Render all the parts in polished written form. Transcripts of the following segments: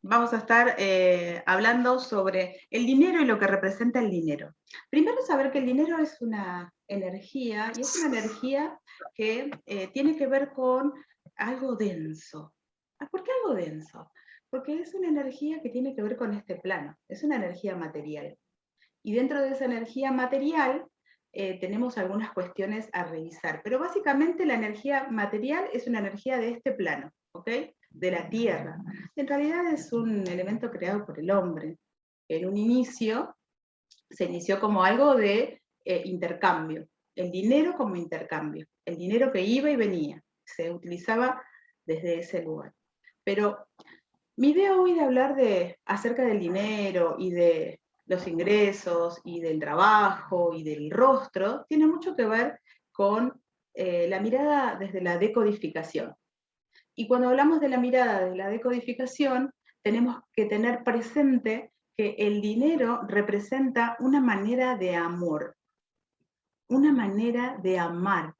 vamos a estar hablando sobre el dinero y lo que representa el dinero. Primero saber que el dinero es una energía, y es una energía que tiene que ver con algo denso. ¿Por qué algo denso? Porque es una energía que tiene que ver con este plano, es una energía material. Y dentro de esa energía material tenemos algunas cuestiones a revisar, pero básicamente la energía material es una energía de este plano, ¿ok? De la Tierra. En realidad es un elemento creado por el hombre. En un inicio se inició como algo de intercambio, el dinero como intercambio, el dinero que iba y venía, se utilizaba desde ese lugar. Pero mi idea hoy de hablar acerca del dinero y de los ingresos y del trabajo y del rostro tiene mucho que ver con la mirada desde la decodificación. Y cuando hablamos de la mirada de la decodificación, tenemos que tener presente que el dinero representa una manera de amor, una manera de amar.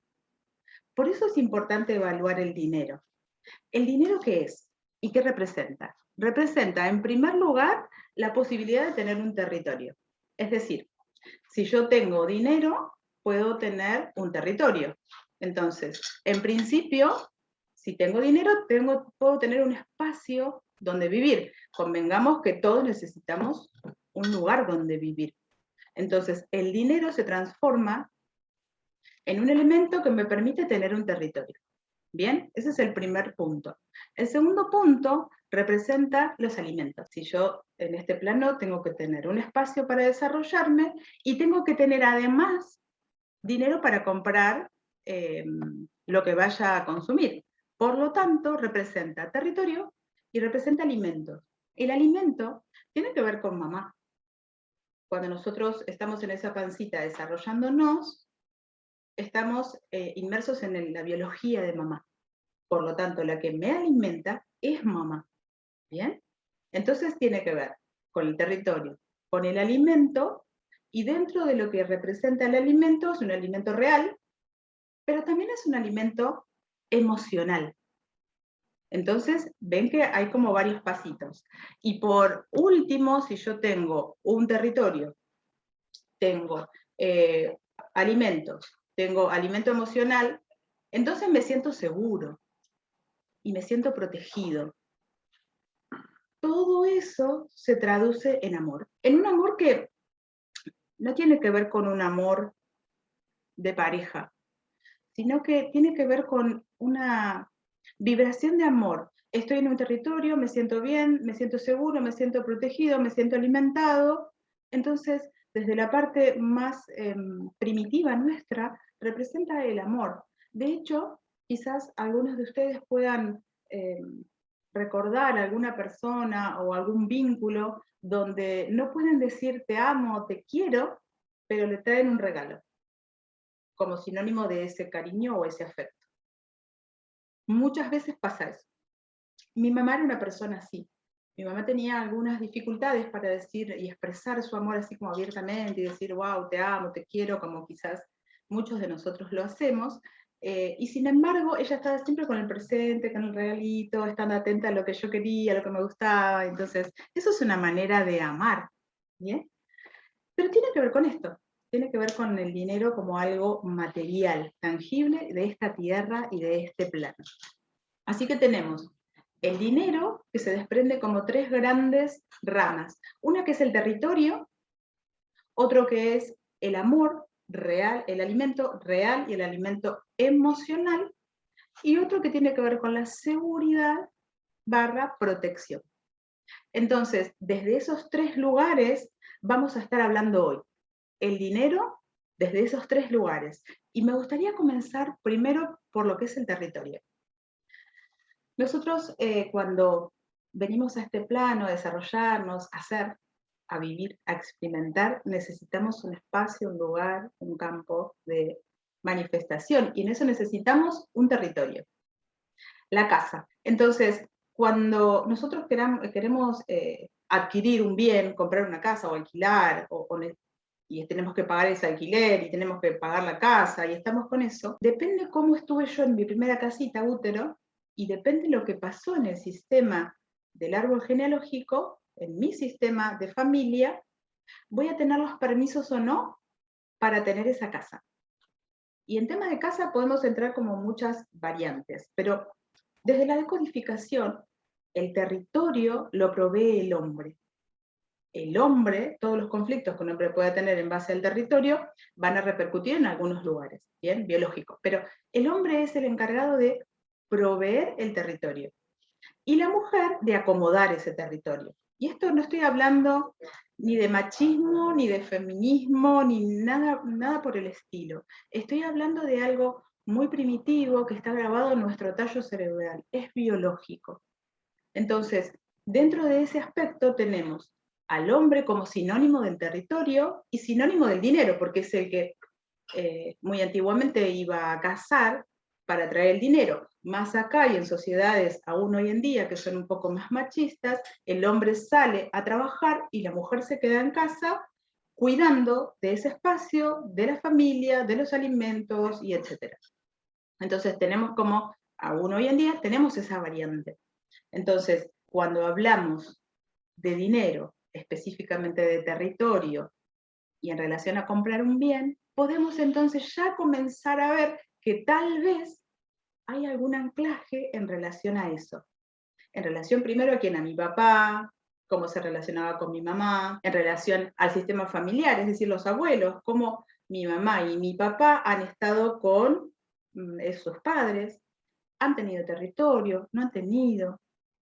Por eso es importante evaluar el dinero. ¿El dinero qué es? ¿Y qué representa? Representa, en primer lugar, la posibilidad de tener un territorio. Es decir, si yo tengo dinero, puedo tener un territorio. Entonces, en principio, si tengo dinero, puedo tener un espacio donde vivir. Convengamos que todos necesitamos un lugar donde vivir. Entonces, el dinero se transforma en un elemento que me permite tener un territorio. Bien, ese es el primer punto. El segundo punto representa los alimentos. Si yo en este plano tengo que tener un espacio para desarrollarme y tengo que tener además dinero para comprar lo que vaya a consumir. Por lo tanto, representa territorio y representa alimentos. El alimento tiene que ver con mamá. Cuando nosotros estamos en esa pancita desarrollándonos, estamos inmersos en la biología de mamá. Por lo tanto, la que me alimenta es mamá. ¿Bien? Entonces tiene que ver con el territorio, con el alimento, y dentro de lo que representa el alimento, es un alimento real, pero también es un alimento emocional. Entonces, ven que hay como varios pasitos. Y por último, si yo tengo un territorio, tengo alimentos, tengo alimento emocional, entonces me siento seguro y me siento protegido. Todo eso se traduce en amor. En un amor que no tiene que ver con un amor de pareja, sino que tiene que ver con una vibración de amor. Estoy en un territorio, me siento bien, me siento seguro, me siento protegido, me siento alimentado. Entonces, desde la parte más primitiva nuestra, representa el amor. De hecho, quizás algunos de ustedes puedan recordar a alguna persona o algún vínculo donde no pueden decir te amo, te quiero, pero le traen un regalo, como sinónimo de ese cariño o ese afecto. Muchas veces pasa eso. Mi mamá era una persona así. Mi mamá tenía algunas dificultades para decir y expresar su amor así como abiertamente y decir, wow, te amo, te quiero, como quizás muchos de nosotros lo hacemos. Y sin embargo, ella estaba siempre con el presente, con el regalito, estando atenta a lo que yo quería, a lo que me gustaba. Entonces, eso es una manera de amar. ¿Bien? Pero tiene que ver con esto, tiene que ver con el dinero como algo material, tangible de esta tierra y de este plano. Así que tenemos el dinero que se desprende como tres grandes ramas. Una que es el territorio, otro que es el amor real, el alimento real y el alimento emocional, y otro que tiene que ver con la seguridad barra protección. Entonces, desde esos tres lugares vamos a estar hablando hoy. El dinero desde esos tres lugares. Y me gustaría comenzar primero por lo que es el territorio. Nosotros cuando venimos a este plano a desarrollarnos, a hacer, a vivir, a experimentar, necesitamos un espacio, un lugar, un campo de manifestación. Y en eso necesitamos un territorio, la casa. Entonces, cuando nosotros queremos adquirir un bien, comprar una casa o alquilar, y tenemos que pagar ese alquiler, y tenemos que pagar la casa, y estamos con eso, depende cómo estuve yo en mi primera casita, útero, y depende lo que pasó en el sistema del árbol genealógico, en mi sistema de familia, voy a tener los permisos o no para tener esa casa. Y en tema de casa podemos entrar como muchas variantes, pero desde la decodificación, el territorio lo provee el hombre. El hombre, todos los conflictos que un hombre pueda tener en base al territorio, van a repercutir en algunos lugares, bien, biológicos. Pero el hombre es el encargado de proveer el territorio y la mujer de acomodar ese territorio. Y esto no estoy hablando ni de machismo, ni de feminismo, ni nada por el estilo. Estoy hablando de algo muy primitivo que está grabado en nuestro tallo cerebral, es biológico. Entonces, dentro de ese aspecto tenemos al hombre como sinónimo del territorio y sinónimo del dinero, porque es el que muy antiguamente iba a cazar para traer el dinero. Más acá y en sociedades aún hoy en día que son un poco más machistas, el hombre sale a trabajar y la mujer se queda en casa cuidando de ese espacio, de la familia, de los alimentos y etcétera. Entonces tenemos como, aún hoy en día, tenemos esa variante. Entonces, cuando hablamos de dinero, específicamente de territorio, y en relación a comprar un bien, podemos entonces ya comenzar a ver que tal vez hay algún anclaje en relación a eso. En relación primero a quién, a mi papá, cómo se relacionaba con mi mamá, en relación al sistema familiar, es decir, los abuelos, cómo mi mamá y mi papá han estado con sus padres, han tenido territorio, no han tenido.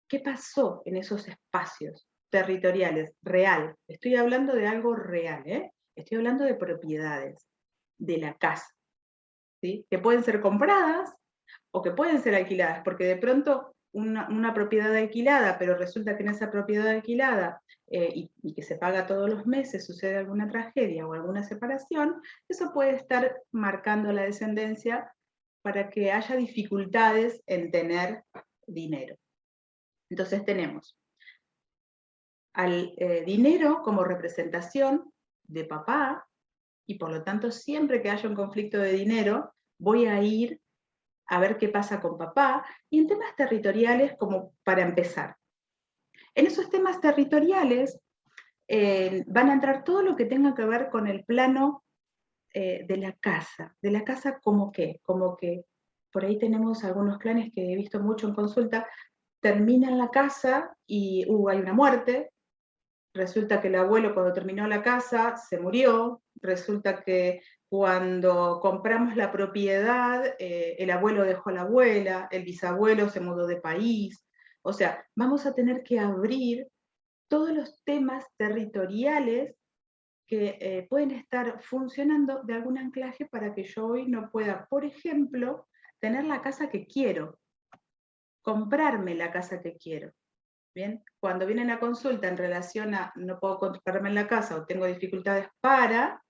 ¿Qué pasó en esos espacios territoriales? Real. Estoy hablando de algo real, ¿eh? Estoy hablando de propiedades, de la casa, ¿sí? Que pueden ser compradas o que pueden ser alquiladas, porque de pronto una propiedad alquilada, pero resulta que en esa propiedad alquilada y que se paga todos los meses sucede alguna tragedia o alguna separación, eso puede estar marcando la descendencia para que haya dificultades en tener dinero. Entonces tenemos al dinero como representación de papá, y por lo tanto siempre que haya un conflicto de dinero, voy a ir a ver qué pasa con papá, y en temas territoriales como para empezar. En esos temas territoriales van a entrar todo lo que tenga que ver con el plano de la casa como que por ahí tenemos algunos clanes que he visto mucho en consulta, terminan la casa y hay una muerte, resulta que el abuelo cuando terminó la casa se murió, resulta que cuando compramos la propiedad, el abuelo dejó a la abuela, el bisabuelo se mudó de país, o sea, vamos a tener que abrir todos los temas territoriales que pueden estar funcionando de algún anclaje para que yo hoy no pueda, por ejemplo, tener la casa que quiero, comprarme la casa que quiero. Bien, cuando vienen a consulta en relación a no puedo comprarme la casa o tengo dificultades para,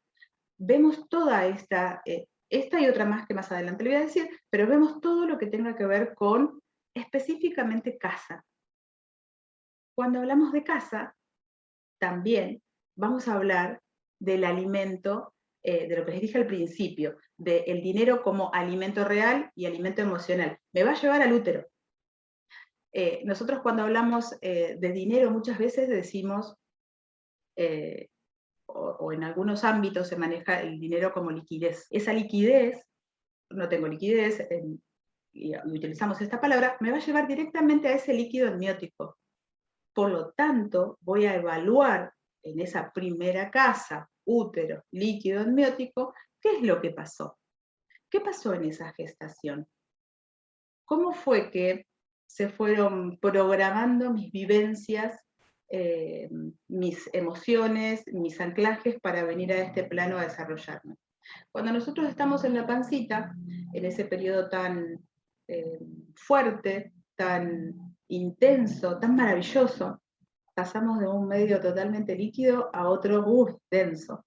vemos toda esta y otra más que más adelante le voy a decir, pero vemos todo lo que tenga que ver con específicamente casa. Cuando hablamos de casa, también vamos a hablar del alimento, de lo que les dije al principio, del dinero como alimento real y alimento emocional. Me va a llevar al útero. Nosotros cuando hablamos de dinero muchas veces decimos, o en algunos ámbitos se maneja el dinero como liquidez. Esa liquidez, no tengo liquidez, y utilizamos esta palabra, me va a llevar directamente a ese líquido amniótico. Por lo tanto, voy a evaluar en esa primera casa, útero, líquido amniótico, qué es lo que pasó. ¿Qué pasó en esa gestación? ¿Cómo fue que se fueron programando mis vivencias, mis emociones, mis anclajes para venir a este plano a desarrollarme? Cuando nosotros estamos en la pancita, en ese periodo tan fuerte, tan intenso, tan maravilloso, pasamos de un medio totalmente líquido a otro denso.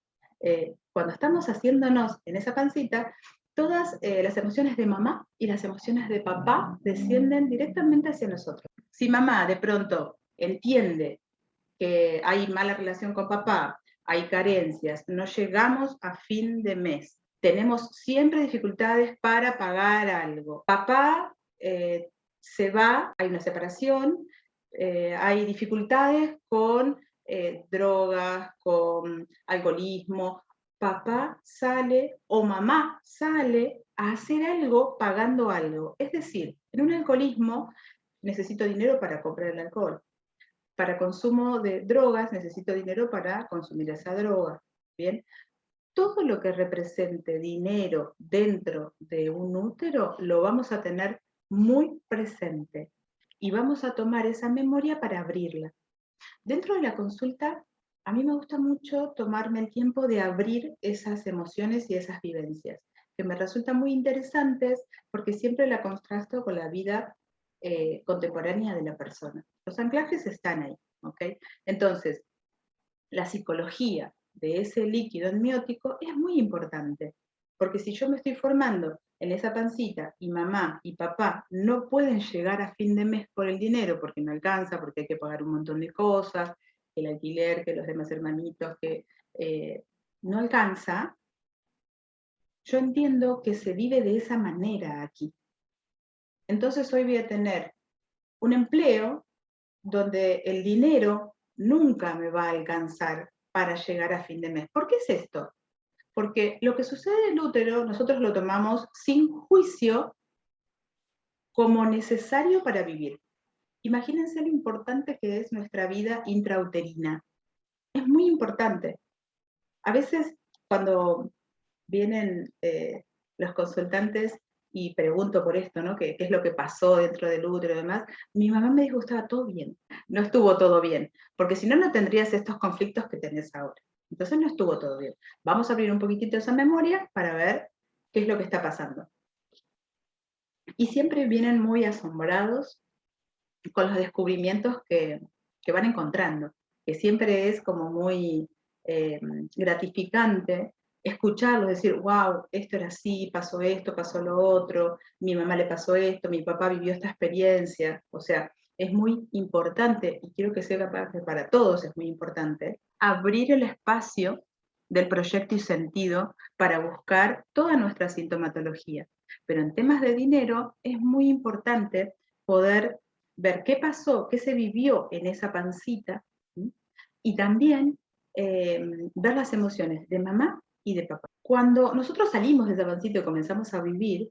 Cuando estamos haciéndonos en esa pancita, todas las emociones de mamá y las emociones de papá descienden directamente hacia nosotros. Si mamá de pronto entiende que hay mala relación con papá, hay carencias, no llegamos a fin de mes, tenemos siempre dificultades para pagar algo. Papá se va, hay una separación, hay dificultades con drogas, con alcoholismo. Papá sale o mamá sale a hacer algo pagando algo. Es decir, en un alcoholismo necesito dinero para comprar el alcohol. Para consumo de drogas necesito dinero para consumir esa droga. Bien, todo lo que represente dinero dentro de un útero lo vamos a tener muy presente y vamos a tomar esa memoria para abrirla. Dentro de la consulta, a mí me gusta mucho tomarme el tiempo de abrir esas emociones y esas vivencias, que me resultan muy interesantes porque siempre la contrasto con la vida contemporánea de la persona. Los anclajes están ahí, ¿ok? Entonces, la psicología de ese líquido amniótico es muy importante, porque si yo me estoy formando en esa pancita y mamá y papá no pueden llegar a fin de mes por el dinero porque no alcanza, porque hay que pagar un montón de cosas, el alquiler, que los demás hermanitos, que no alcanza, yo entiendo que se vive de esa manera aquí. Entonces hoy voy a tener un empleo donde el dinero nunca me va a alcanzar para llegar a fin de mes. ¿Por qué es esto? Porque lo que sucede en el útero nosotros lo tomamos sin juicio como necesario para vivir. Imagínense lo importante que es nuestra vida intrauterina. Es muy importante. A veces cuando vienen los consultantes y pregunto por esto, ¿no? ¿Qué es lo que pasó dentro del útero y demás? Mi mamá me dijo que estaba todo bien. No estuvo todo bien, porque si no, no tendrías estos conflictos que tenés ahora. Entonces no estuvo todo bien. Vamos a abrir un poquitito esa memoria para ver qué es lo que está pasando. Y siempre vienen muy asombrados con los descubrimientos que van encontrando, que siempre es como muy gratificante escucharlos, decir, wow, esto era así, pasó lo otro, mi mamá le pasó esto, mi papá vivió esta experiencia, o sea, es muy importante, y quiero que sepa que para todos es muy importante, abrir el espacio del proyecto y sentido para buscar toda nuestra sintomatología. Pero en temas de dinero es muy importante poder ver qué pasó, qué se vivió en esa pancita, ¿sí? Y también ver las emociones de mamá y de papá. Cuando nosotros salimos de esa pancita y comenzamos a vivir,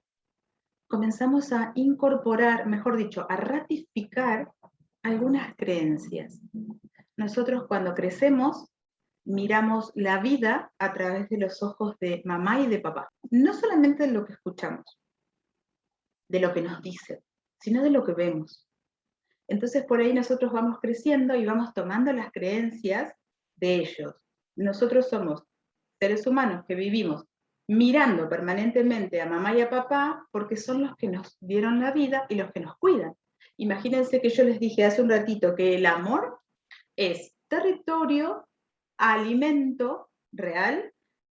comenzamos a incorporar, mejor dicho, a ratificar algunas creencias. Nosotros cuando crecemos miramos la vida a través de los ojos de mamá y de papá. No solamente de lo que escuchamos, de lo que nos dicen, sino de lo que vemos. Entonces por ahí nosotros vamos creciendo y vamos tomando las creencias de ellos. Nosotros somos seres humanos que vivimos mirando permanentemente a mamá y a papá porque son los que nos dieron la vida y los que nos cuidan. Imagínense que yo les dije hace un ratito que el amor es territorio, alimento real,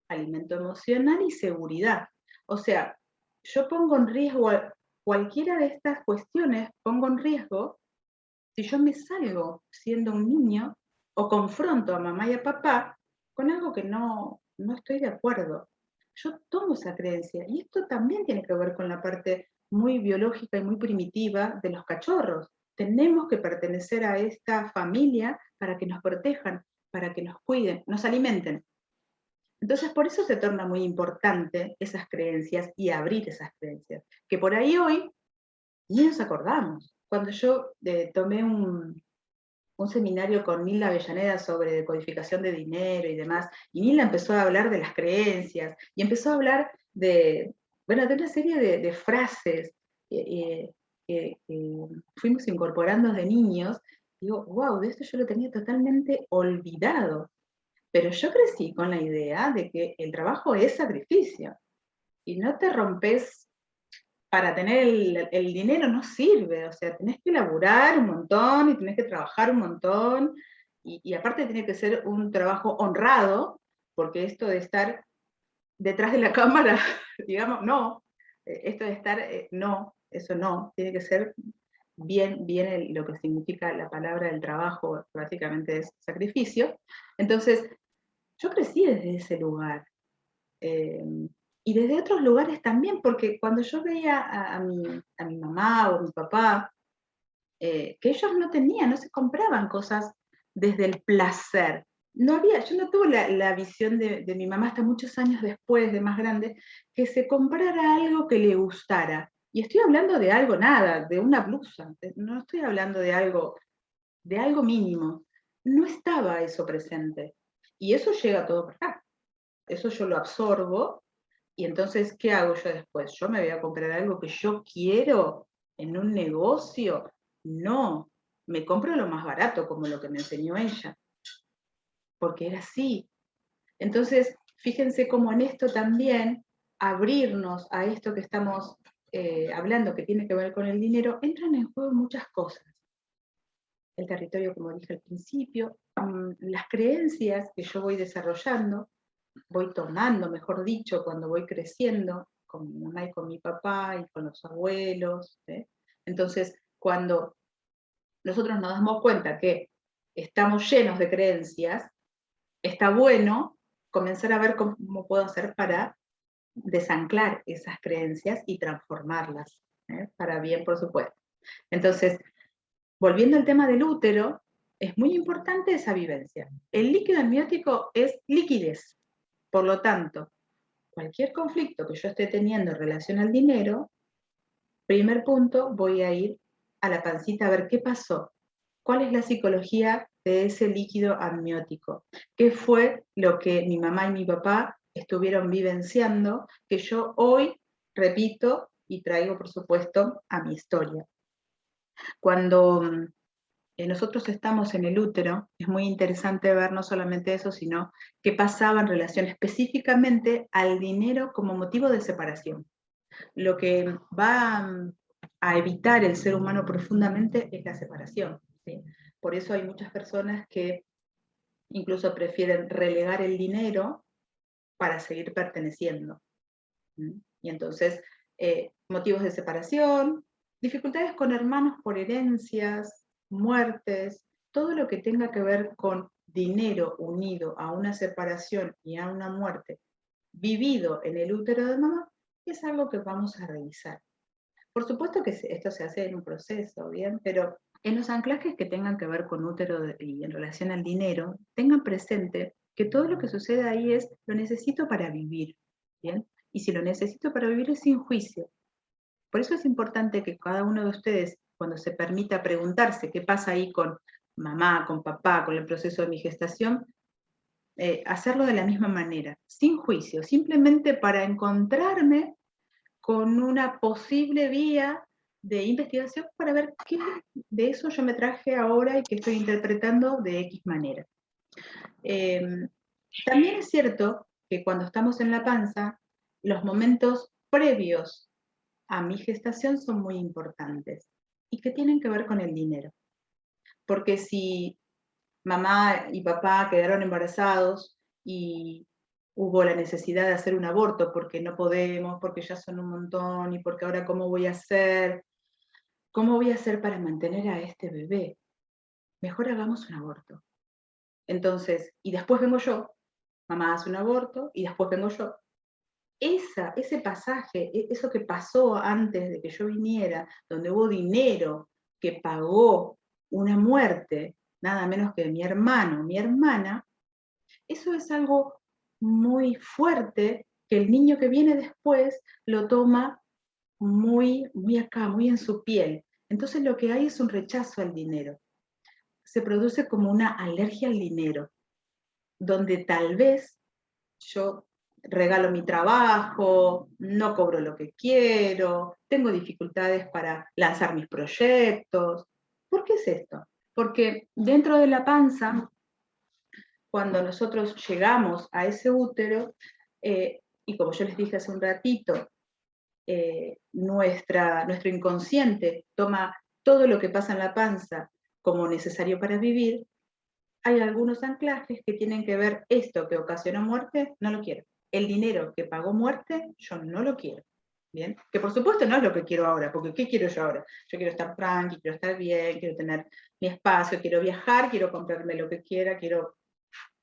alimento emocional y seguridad. O sea, yo pongo en riesgo cualquiera de estas cuestiones, pongo en riesgo si yo me salgo siendo un niño o confronto a mamá y a papá con algo que no estoy de acuerdo. Yo tomo esa creencia y esto también tiene que ver con la parte muy biológica y muy primitiva de los cachorros. Tenemos que pertenecer a esta familia para que nos protejan, para que nos cuiden, nos alimenten. Entonces, por eso se torna muy importante esas creencias y abrir esas creencias, que por ahí hoy ni nos acordamos. Cuando yo tomé un seminario con Nilda Avellaneda sobre decodificación de dinero y demás, y Nilda empezó a hablar de las creencias, y empezó a hablar bueno, de una serie de frases que fuimos incorporando de niños. Digo, wow, de esto yo lo tenía totalmente olvidado. Pero yo crecí con la idea de que el trabajo es sacrificio, y no te rompes para tener el dinero no sirve, o sea, tenés que laburar un montón y tenés que trabajar un montón, y aparte tiene que ser un trabajo honrado, porque esto de estar detrás de la cámara, digamos, no, esto de estar, no, eso no, tiene que ser bien lo que significa la palabra del trabajo, básicamente es sacrificio. Entonces, yo crecí desde ese lugar, eh, y desde otros lugares también, porque cuando yo veía a mi mamá o a mi papá que ellos no tenían, no se compraban cosas desde el placer. No había, yo no tuve la visión de mi mamá hasta muchos años después, de más grande, que se comprara algo que le gustara. Y estoy hablando de algo nada, de una blusa, no estoy hablando de algo mínimo. No estaba eso presente. Y eso llega todo para acá. Eso yo lo absorbo. Y entonces, ¿qué hago yo después? ¿Yo me voy a comprar algo que yo quiero en un negocio? No, me compro lo más barato, como lo que me enseñó ella, porque era así. Entonces, fíjense cómo en esto también, abrirnos a esto que estamos hablando, que tiene que ver con el dinero, entran en juego muchas cosas. El territorio, como dije al principio, las creencias que yo voy desarrollando, voy tomando, mejor dicho, cuando voy creciendo, con mi mamá y con mi papá y con los abuelos. Entonces, cuando nosotros nos damos cuenta que estamos llenos de creencias, está bueno comenzar a ver cómo puedo hacer para desanclar esas creencias y transformarlas, para bien, por supuesto. Entonces, volviendo al tema del útero, es muy importante esa vivencia. El líquido amniótico es liquidez, por lo tanto, cualquier conflicto que yo esté teniendo en relación al dinero, primer punto, voy a ir a la pancita a ver qué pasó. ¿Cuál es la psicología de ese líquido amniótico? ¿Qué fue lo que mi mamá y mi papá estuvieron vivenciando que yo hoy repito y traigo, por supuesto, a mi historia? Cuando nosotros estamos en el útero, es muy interesante ver no solamente eso, sino qué pasaba en relación específicamente al dinero como motivo de separación. Lo que va a evitar el ser humano profundamente es la separación, ¿sí? Por eso hay muchas personas que incluso prefieren relegar el dinero para seguir perteneciendo. Y entonces, motivos de separación, dificultades con hermanos por herencias, muertes, todo lo que tenga que ver con dinero unido a una separación y a una muerte vivido en el útero de mamá, es algo que vamos a revisar. Por supuesto que esto se hace en un proceso, ¿bien? Pero en los anclajes que tengan que ver con útero y en relación al dinero, tengan presente que todo lo que sucede ahí es, lo necesito para vivir, ¿bien? Y si lo necesito para vivir es sin juicio. Por eso es importante que cada uno de ustedes, cuando se permita preguntarse qué pasa ahí con mamá, con papá, con el proceso de mi gestación, hacerlo de la misma manera, sin juicio, simplemente para encontrarme con una posible vía de investigación para ver qué de eso yo me traje ahora y que estoy interpretando de X manera. También es cierto que cuando estamos en la panza, los momentos previos a mi gestación son muy importantes y que tienen que ver con el dinero. Porque si mamá y papá quedaron embarazados y hubo la necesidad de hacer un aborto porque no podemos, porque ya son un montón y porque ahora cómo voy a hacer, cómo voy a hacer para mantener a este bebé. Mejor hagamos un aborto. Entonces, y después vengo yo, mamá hace un aborto y después vengo yo. Ese pasaje, eso que pasó antes de que yo viniera, donde hubo dinero que pagó una muerte, nada menos que de mi hermano, mi hermana, eso es algo muy fuerte que el niño que viene después lo toma muy, muy acá, muy en su piel. Entonces lo que hay es un rechazo al dinero. Se produce como una alergia al dinero, donde tal vez yo regalo mi trabajo, no cobro lo que quiero, tengo dificultades para lanzar mis proyectos. ¿Por qué es esto? Porque dentro de la panza, cuando nosotros llegamos a ese útero, y como yo les dije hace un ratito, nuestro inconsciente toma todo lo que pasa en la panza como necesario para vivir, hay algunos anclajes que tienen que ver esto que ocasionó muerte, no lo quiero. El dinero que pagó muerte, yo no lo quiero. ¿Bien? Que por supuesto no es lo que quiero ahora, porque ¿qué quiero yo ahora? Yo quiero estar tranqui, quiero estar bien, quiero tener mi espacio, quiero viajar, quiero comprarme lo que quiera, quiero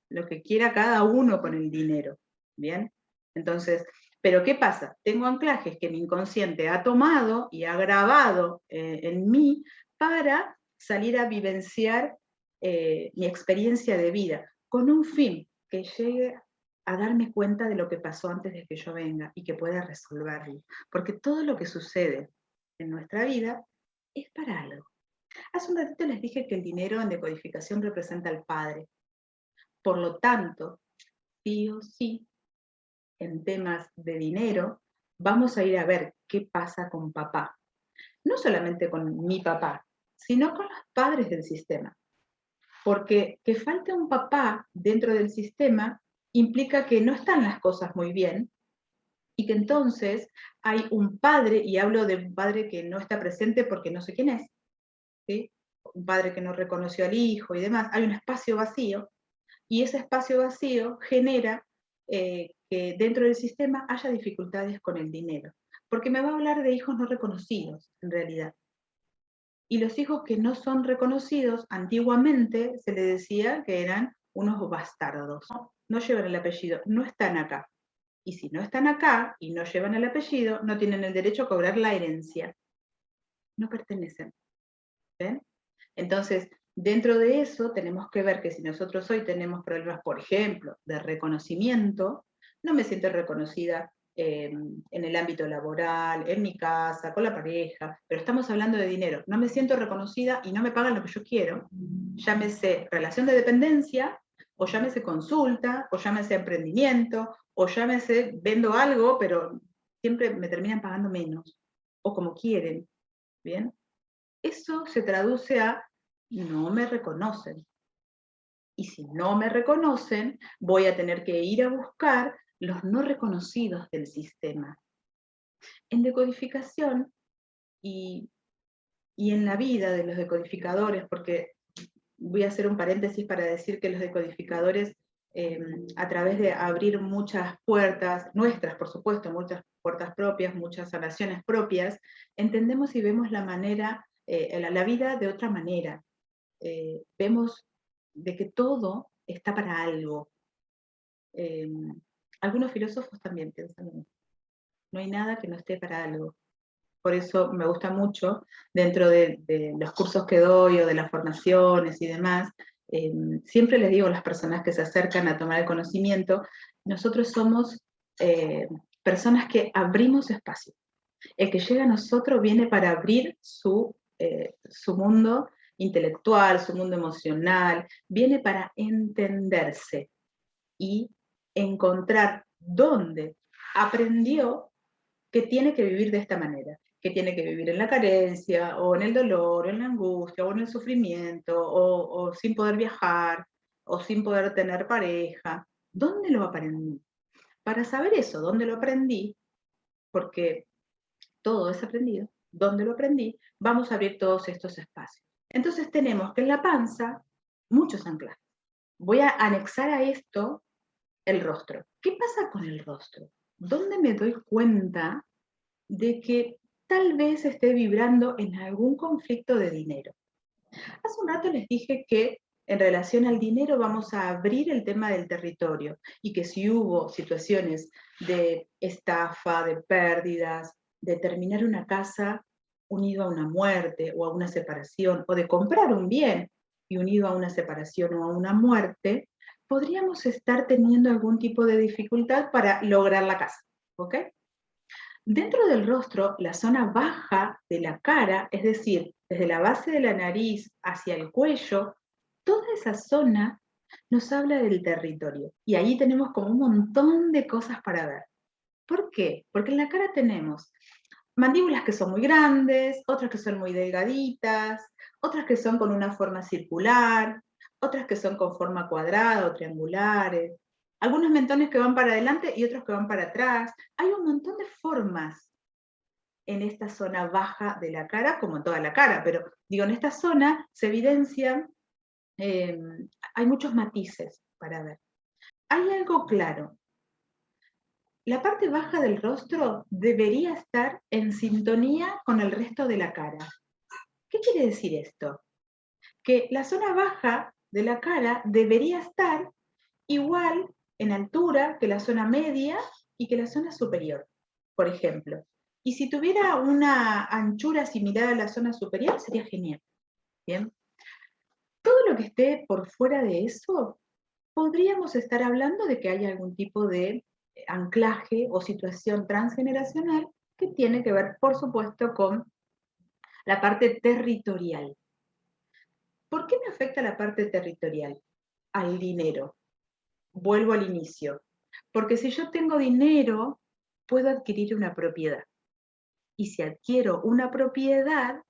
lo que quiera cada uno con el dinero. ¿Bien? Entonces, pero ¿qué pasa? Tengo anclajes que mi inconsciente ha tomado y ha grabado en mí para salir a vivenciar mi experiencia de vida, con un fin, que llegue a darme cuenta de lo que pasó antes de que yo venga y que pueda resolverlo. Porque todo lo que sucede en nuestra vida es para algo. Hace un ratito les dije que el dinero en decodificación representa al padre. Por lo tanto, sí o sí, en temas de dinero, vamos a ir a ver qué pasa con papá. No solamente con mi papá, sino con los padres del sistema. Porque que falte un papá dentro del sistema implica que no están las cosas muy bien y que entonces hay un padre, y hablo de un padre que no está presente porque no sé quién es, ¿sí? Un padre que no reconoció al hijo y demás, hay un espacio vacío, y ese espacio vacío genera que dentro del sistema haya dificultades con el dinero, porque me va a hablar de hijos no reconocidos, en realidad. Y los hijos que no son reconocidos, antiguamente se le decía que eran unos bastardos. No llevan el apellido, no están acá. Y si no están acá y no llevan el apellido, no tienen el derecho a cobrar la herencia. No pertenecen. ¿Ven? Entonces, dentro de eso tenemos que ver que si nosotros hoy tenemos problemas, por ejemplo, de reconocimiento, no me siento reconocida en el ámbito laboral, en mi casa, con la pareja, pero estamos hablando de dinero. No me siento reconocida y no me pagan lo que yo quiero. Llámese relación de dependencia, o llámese consulta, o llámese emprendimiento, o llámese vendo algo, pero siempre me terminan pagando menos, o como quieren. ¿Bien? Eso se traduce a no me reconocen. Y si no me reconocen, voy a tener que ir a buscar los no reconocidos del sistema. En decodificación y en la vida de los decodificadores, porque voy a hacer un paréntesis para decir que los decodificadores, a través de abrir muchas puertas, nuestras por supuesto, muchas puertas propias, muchas sanaciones propias, entendemos y vemos la manera, la vida de otra manera. Vemos de que todo está para algo. Algunos filósofos también piensan en eso. No hay nada que no esté para algo. Por eso me gusta mucho, dentro de los cursos que doy o de las formaciones y demás, siempre les digo a las personas que se acercan a tomar el conocimiento, nosotros somos personas que abrimos espacio. El que llega a nosotros viene para abrir su mundo intelectual, su mundo emocional, viene para entenderse y encontrar dónde aprendió que tiene que vivir de esta manera, que tiene que vivir en la carencia, o en el dolor, o en la angustia, o en el sufrimiento, o sin poder viajar, o sin poder tener pareja. ¿Dónde lo aprendí? Para saber eso, ¿dónde lo aprendí? Porque todo es aprendido, ¿dónde lo aprendí? Vamos a abrir todos estos espacios. Entonces tenemos que en la panza, muchos anclajes. Voy a anexar a esto el rostro. ¿Qué pasa con el rostro? ¿Dónde me doy cuenta de que tal vez esté vibrando en algún conflicto de dinero? Hace un rato les dije que en relación al dinero vamos a abrir el tema del territorio y que si hubo situaciones de estafa, de pérdidas, de terminar una casa unido a una muerte o a una separación, o de comprar un bien y unido a una separación o a una muerte, podríamos estar teniendo algún tipo de dificultad para lograr la casa, ¿ok? Dentro del rostro, la zona baja de la cara, es decir, desde la base de la nariz hacia el cuello, toda esa zona nos habla del territorio. Y ahí tenemos como un montón de cosas para ver. ¿Por qué? Porque en la cara tenemos mandíbulas que son muy grandes, otras que son muy delgaditas, otras que son con una forma circular, otras que son con forma cuadrada o triangulares, algunos mentones que van para adelante y otros que van para atrás. Hay un montón de formas en esta zona baja de la cara, como en toda la cara, pero digo, en esta zona se evidencian, hay muchos matices para ver. Hay algo claro. La parte baja del rostro debería estar en sintonía con el resto de la cara. ¿Qué quiere decir esto? Que la zona baja de la cara debería estar igual en altura que la zona media y que la zona superior, por ejemplo. Y si tuviera una anchura similar a la zona superior, sería genial. ¿bien? Todo lo que esté por fuera de eso, podríamos estar hablando de que hay algún tipo de anclaje o situación transgeneracional que tiene que ver, por supuesto, con la parte territorial. ¿Por qué me afecta la parte territorial? Al dinero. Vuelvo al inicio. Porque si yo tengo dinero, puedo adquirir una propiedad. Y si adquiero una propiedad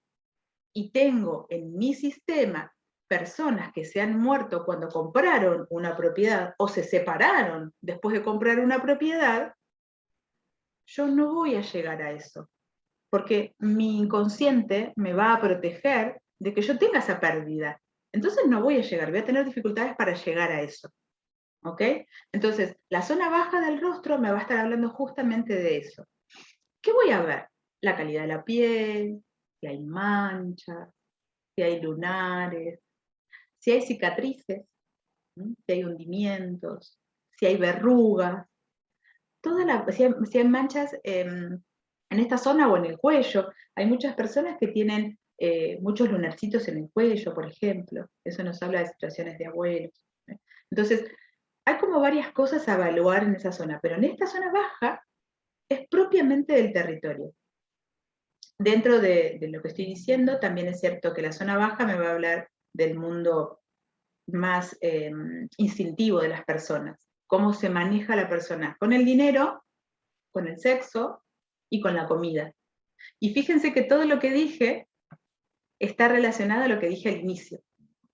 y tengo en mi sistema personas que se han muerto cuando compraron una propiedad o se separaron después de comprar una propiedad, yo no voy a llegar a eso. Porque mi inconsciente me va a proteger de que yo tenga esa pérdida. Entonces no voy a llegar, voy a tener dificultades para llegar a eso. ¿Ok? Entonces, la zona baja del rostro me va a estar hablando justamente de eso. ¿Qué voy a ver? La calidad de la piel, si hay manchas, si hay lunares, si hay cicatrices, si hay hundimientos, si hay verrugas, si hay manchas en esta zona o en el cuello. Hay muchas personas que tienen muchos lunarcitos en el cuello, por ejemplo. Eso nos habla de situaciones de abuelos. Entonces, hay como varias cosas a evaluar en esa zona, pero en esta zona baja es propiamente del territorio. Dentro de lo que estoy diciendo, también es cierto que la zona baja me va a hablar del mundo más instintivo de las personas, cómo se maneja la persona con el dinero, con el sexo y con la comida. Y fíjense que todo lo que dije está relacionado a lo que dije al inicio,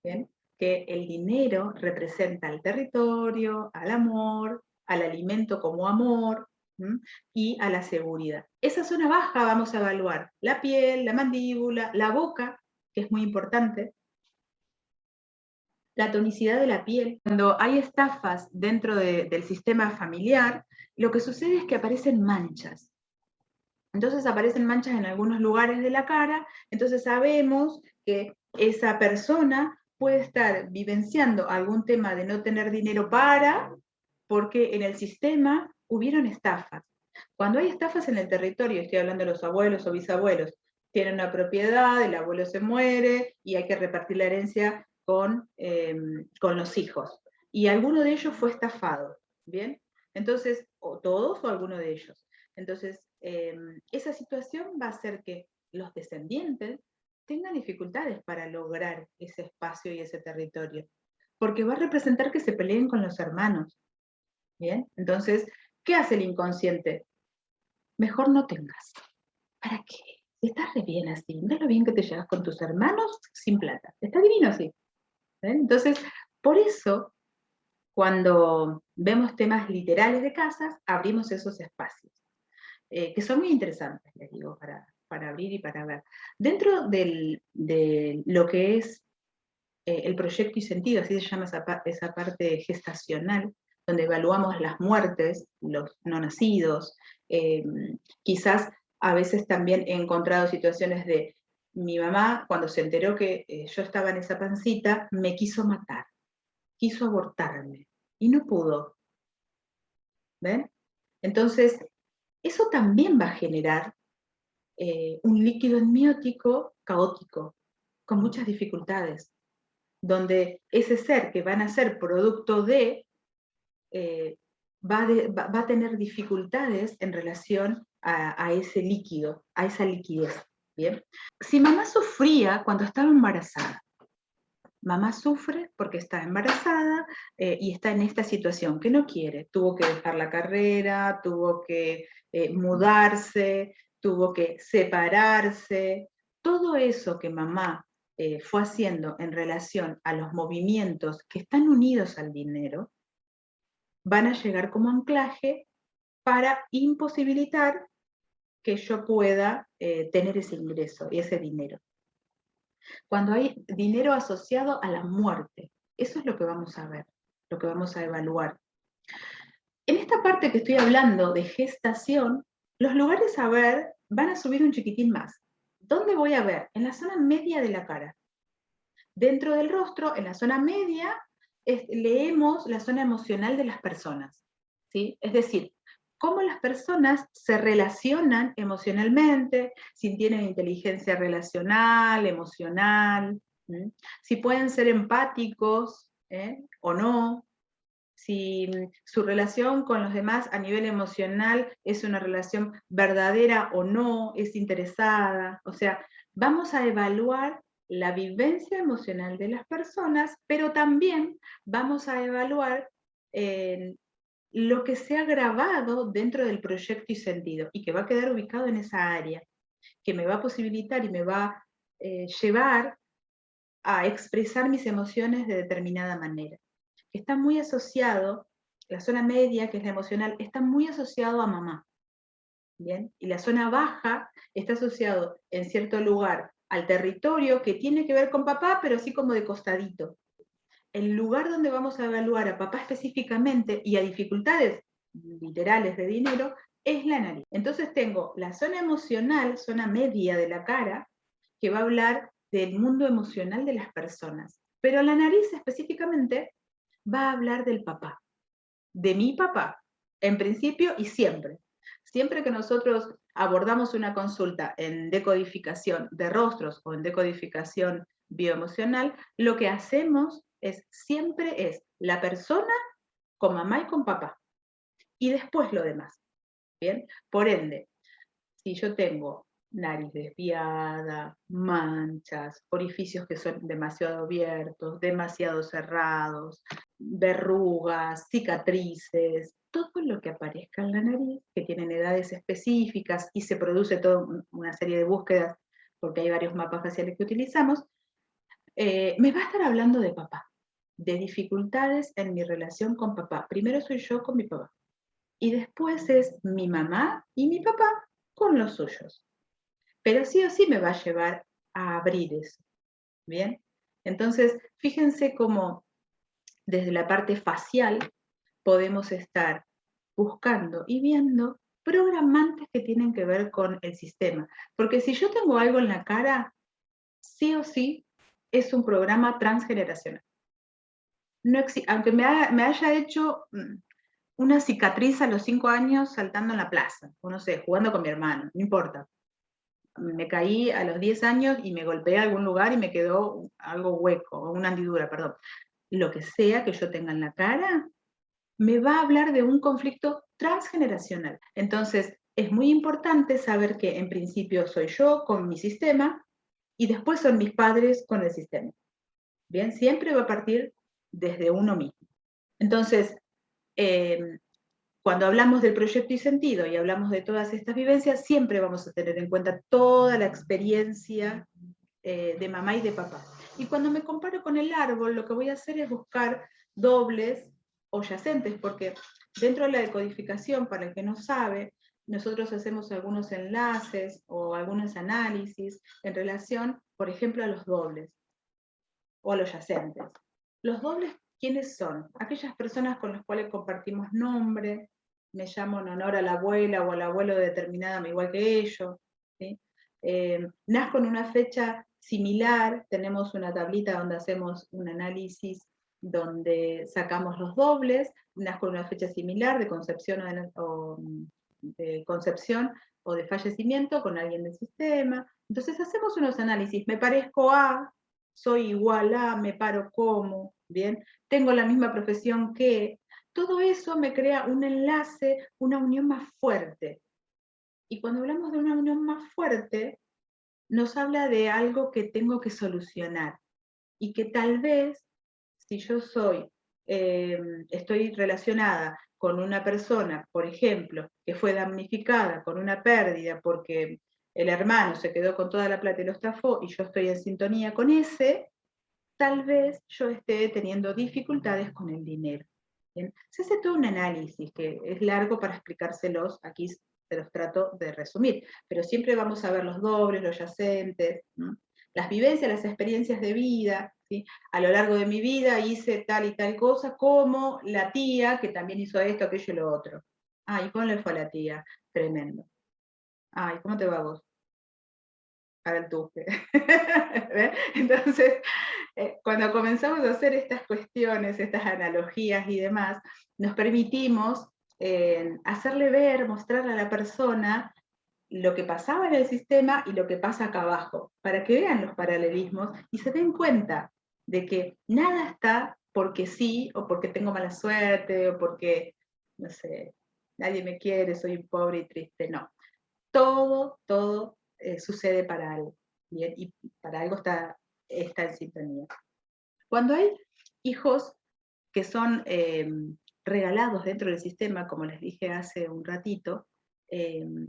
¿bien? Que el dinero representa al territorio, al amor, al alimento como amor, ¿m? Y a la seguridad. Esa zona baja vamos a evaluar la piel, la mandíbula, la boca, que es muy importante, la tonicidad de la piel. Cuando hay estafas dentro del sistema familiar, lo que sucede es que aparecen manchas. Entonces aparecen manchas en algunos lugares de la cara, entonces sabemos que esa persona puede estar vivenciando algún tema de no tener dinero porque en el sistema hubieron estafas. Cuando hay estafas en el territorio, estoy hablando de los abuelos o bisabuelos, tienen una propiedad, el abuelo se muere y hay que repartir la herencia con los hijos. Y alguno de ellos fue estafado, ¿bien? Entonces, o todos o alguno de ellos. Entonces, esa situación va a hacer que los descendientes tengan dificultades para lograr ese espacio y ese territorio, porque va a representar que se peleen con los hermanos, ¿bien? Entonces, ¿qué hace el inconsciente? Mejor no tengas. ¿Para qué? Estás re bien así, mira lo bien que te llevas con tus hermanos sin plata, está divino así. ¿Ven? Entonces, por eso, cuando vemos temas literales de casas, abrimos esos espacios. Que son muy interesantes, les digo, para abrir y para ver. Dentro de lo que es el proyecto y sentido, así se llama esa parte gestacional, donde evaluamos las muertes, los no nacidos, quizás a veces también he encontrado situaciones de mi mamá, cuando se enteró que yo estaba en esa pancita, me quiso matar, quiso abortarme, y no pudo. ¿Ven? Entonces, eso también va a generar un líquido amniótico caótico, con muchas dificultades, donde ese ser que van a ser producto de, va a tener dificultades en relación a ese líquido, a esa liquidez. ¿Bien? Si mamá sufría cuando estaba embarazada, mamá sufre porque está embarazada y está en esta situación que no quiere. Tuvo que dejar la carrera, tuvo que mudarse, tuvo que separarse. Todo eso que mamá fue haciendo en relación a los movimientos que están unidos al dinero, van a llegar como anclaje para imposibilitar que yo pueda tener ese ingreso y ese dinero. Cuando hay dinero asociado a la muerte, eso es lo que vamos a ver, lo que vamos a evaluar. En esta parte que estoy hablando de gestación, los lugares a ver van a subir un chiquitín más. ¿Dónde voy a ver? En la zona media de la cara. Dentro del rostro, en la zona media, leemos la zona emocional de las personas, ¿sí? Es decir, cómo las personas se relacionan emocionalmente, si tienen inteligencia relacional, emocional, ¿Mm? Si pueden ser empáticos o no, si su relación con los demás a nivel emocional es una relación verdadera o no, es interesada. O sea, vamos a evaluar la vivencia emocional de las personas, pero también vamos a evaluar lo que se ha grabado dentro del proyecto y sentido, y que va a quedar ubicado en esa área, que me va a posibilitar y me va a llevar a expresar mis emociones de determinada manera. Está muy asociado, la zona media, que es la emocional, está muy asociado a mamá, ¿bien? Y la zona baja está asociado en cierto lugar al territorio que tiene que ver con papá, pero así como de costadito. El lugar donde vamos a evaluar a papá específicamente y a dificultades literales de dinero es la nariz. Entonces tengo la zona emocional, zona media de la cara, que va a hablar del mundo emocional de las personas. Pero la nariz específicamente va a hablar del papá, de mi papá, en principio y siempre. Siempre que nosotros abordamos una consulta en decodificación de rostros o en decodificación bioemocional, lo que hacemos siempre es la persona con mamá y con papá, y después lo demás. ¿Bien? Por ende, si yo tengo nariz desviada, manchas, orificios que son demasiado abiertos, demasiado cerrados, verrugas, cicatrices, todo lo que aparezca en la nariz, que tienen edades específicas y se produce toda una serie de búsquedas, porque hay varios mapas faciales que utilizamos, me va a estar hablando de papá, de dificultades en mi relación con papá. Primero soy yo con mi papá, y después es mi mamá y mi papá con los suyos. Pero sí o sí me va a llevar a abrir eso, ¿bien? Entonces, fíjense cómo desde la parte facial podemos estar buscando y viendo programantes que tienen que ver con el sistema. Porque si yo tengo algo en la cara, sí o sí es un programa transgeneracional. No aunque me haya hecho una cicatriz a los 5 años saltando en la plaza, o no sé, jugando con mi hermano, no importa. Me caí a los 10 años y me golpeé a algún lugar y me quedó algo hueco, o una hendidura, perdón. Lo que sea que yo tenga en la cara, me va a hablar de un conflicto transgeneracional. Entonces, es muy importante saber que en principio soy yo con mi sistema y después son mis padres con el sistema. Bien, siempre va a partir desde uno mismo. Entonces, cuando hablamos del proyecto y sentido y hablamos de todas estas vivencias, siempre vamos a tener en cuenta toda la experiencia de mamá y de papá. Y cuando me comparo con el árbol, lo que voy a hacer es buscar dobles o yacentes, porque dentro de la decodificación, para el que no sabe, nosotros hacemos algunos enlaces o algunos análisis en relación, por ejemplo, a los dobles o a los yacentes. Los dobles, ¿quiénes son? Aquellas personas con las cuales compartimos nombre, me llamo en honor a la abuela o al abuelo de determinada, igual que ellos, ¿sí? Nazco en una fecha similar, tenemos una tablita donde hacemos un análisis donde sacamos los dobles, nazco en una fecha similar de concepción o de fallecimiento con alguien del sistema. Entonces hacemos unos análisis, me parezco a, soy igual a, me paro como, ¿bien? Tengo la misma profesión que, todo eso me crea un enlace, una unión más fuerte. Y cuando hablamos de una unión más fuerte, nos habla de algo que tengo que solucionar. Y que tal vez, si yo estoy relacionada con una persona, por ejemplo, que fue damnificada con una pérdida porque el hermano se quedó con toda la plata y lo estafó, y yo estoy en sintonía con ese, tal vez yo esté teniendo dificultades con el dinero. ¿Bien? Se hace todo un análisis que es largo para explicárselos, aquí se los trato de resumir, pero siempre vamos a ver los dobles, los yacentes, ¿no? Las vivencias, las experiencias de vida, ¿sí? A lo largo de mi vida hice tal y tal cosa, como la tía, que también hizo esto, aquello y lo otro. Ay, ¿cómo le fue a la tía? Tremendo. Ay, ¿cómo te va a vos? Para el tuque. Entonces, cuando comenzamos a hacer estas cuestiones, estas analogías y demás, nos permitimos hacerle ver, mostrarle a la persona lo que pasaba en el sistema y lo que pasa acá abajo, para que vean los paralelismos y se den cuenta de que nada está porque sí, o porque tengo mala suerte, o porque, no sé, nadie me quiere, soy pobre y triste, no. Todo sucede para algo, ¿bien? Y para algo está en sintonía. Cuando hay hijos que son regalados dentro del sistema, como les dije hace un ratito,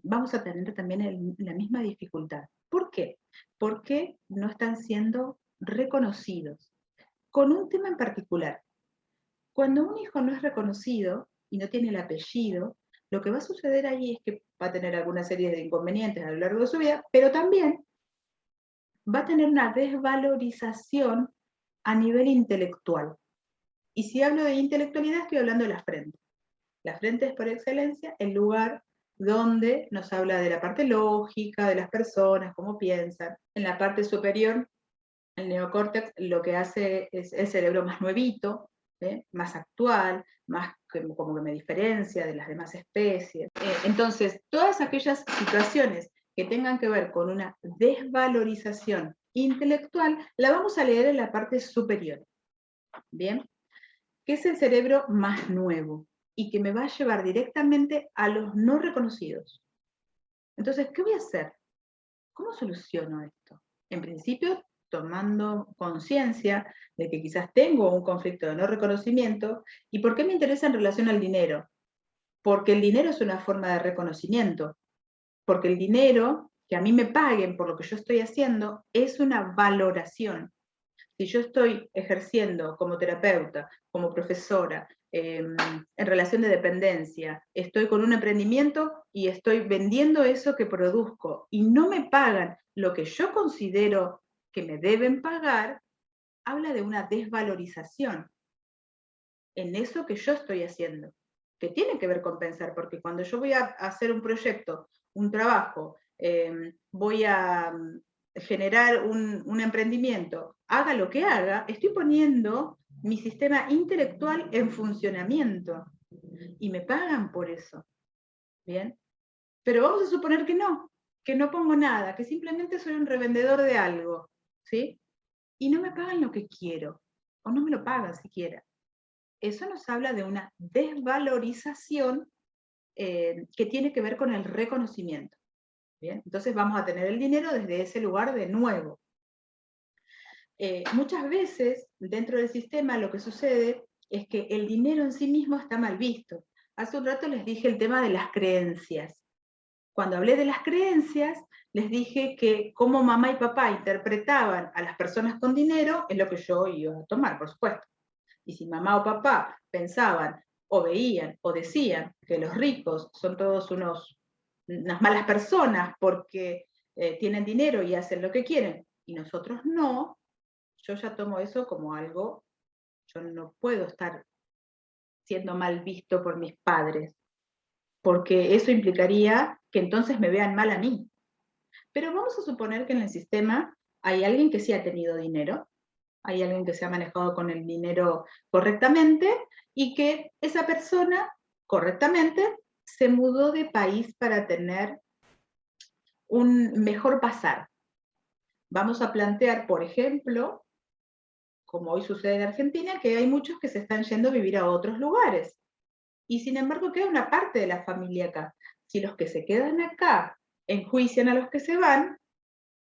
vamos a tener también la misma dificultad. ¿Por qué? Porque no están siendo reconocidos. Con un tema en particular, cuando un hijo no es reconocido y no tiene el apellido, lo que va a suceder ahí es que va a tener alguna serie de inconvenientes a lo largo de su vida, pero también va a tener una desvalorización a nivel intelectual. Y si hablo de intelectualidad, estoy hablando de la frente. La frente es por excelencia el lugar donde nos habla de la parte lógica, de las personas, cómo piensan. En la parte superior, el neocórtex lo que hace es el cerebro más nuevito, más actual, más como que me diferencia de las demás especies. Entonces, todas aquellas situaciones que tengan que ver con una desvalorización intelectual, la vamos a leer en la parte superior. ¿Bien? Que es el cerebro más nuevo y que me va a llevar directamente a los no reconocidos. Entonces, ¿qué voy a hacer? ¿Cómo soluciono esto? En principio, tomando conciencia de que quizás tengo un conflicto de no reconocimiento. ¿Y por qué me interesa en relación al dinero? Porque el dinero es una forma de reconocimiento. Porque el dinero, que a mí me paguen por lo que yo estoy haciendo, es una valoración. Si yo estoy ejerciendo como terapeuta, como profesora, en relación de dependencia, estoy con un emprendimiento y estoy vendiendo eso que produzco y no me pagan lo que yo considero que me deben pagar, habla de una desvalorización en eso que yo estoy haciendo, que tiene que ver con pensar, porque cuando yo voy a hacer un proyecto, un trabajo, voy a generar un emprendimiento, haga lo que haga, estoy poniendo mi sistema intelectual en funcionamiento y me pagan por eso. ¿Bien? Pero vamos a suponer que no pongo nada, que simplemente soy un revendedor de algo, ¿sí? Y no me pagan lo que quiero, o no me lo pagan siquiera. Eso nos habla de una desvalorización que tiene que ver con el reconocimiento. ¿Bien? Entonces vamos a tener el dinero desde ese lugar de nuevo. Muchas veces dentro del sistema lo que sucede es que el dinero en sí mismo está mal visto. Hace un rato les dije el tema de las creencias. Cuando hablé de las creencias, les dije que cómo mamá y papá interpretaban a las personas con dinero es lo que yo iba a tomar, por supuesto. Y si mamá o papá pensaban o veían o decían que los ricos son todos unas malas personas porque tienen dinero y hacen lo que quieren, y nosotros no, yo ya tomo eso como algo, yo no puedo estar siendo mal visto por mis padres, porque eso implicaría que entonces me vean mal a mí. Pero vamos a suponer que en el sistema hay alguien que sí ha tenido dinero, hay alguien que se ha manejado con el dinero correctamente y que esa persona correctamente se mudó de país para tener un mejor pasar. Vamos a plantear, por ejemplo, como hoy sucede en Argentina, que hay muchos que se están yendo a vivir a otros lugares. Y sin embargo queda una parte de la familia acá. Si los que se quedan acá enjuician a los que se van,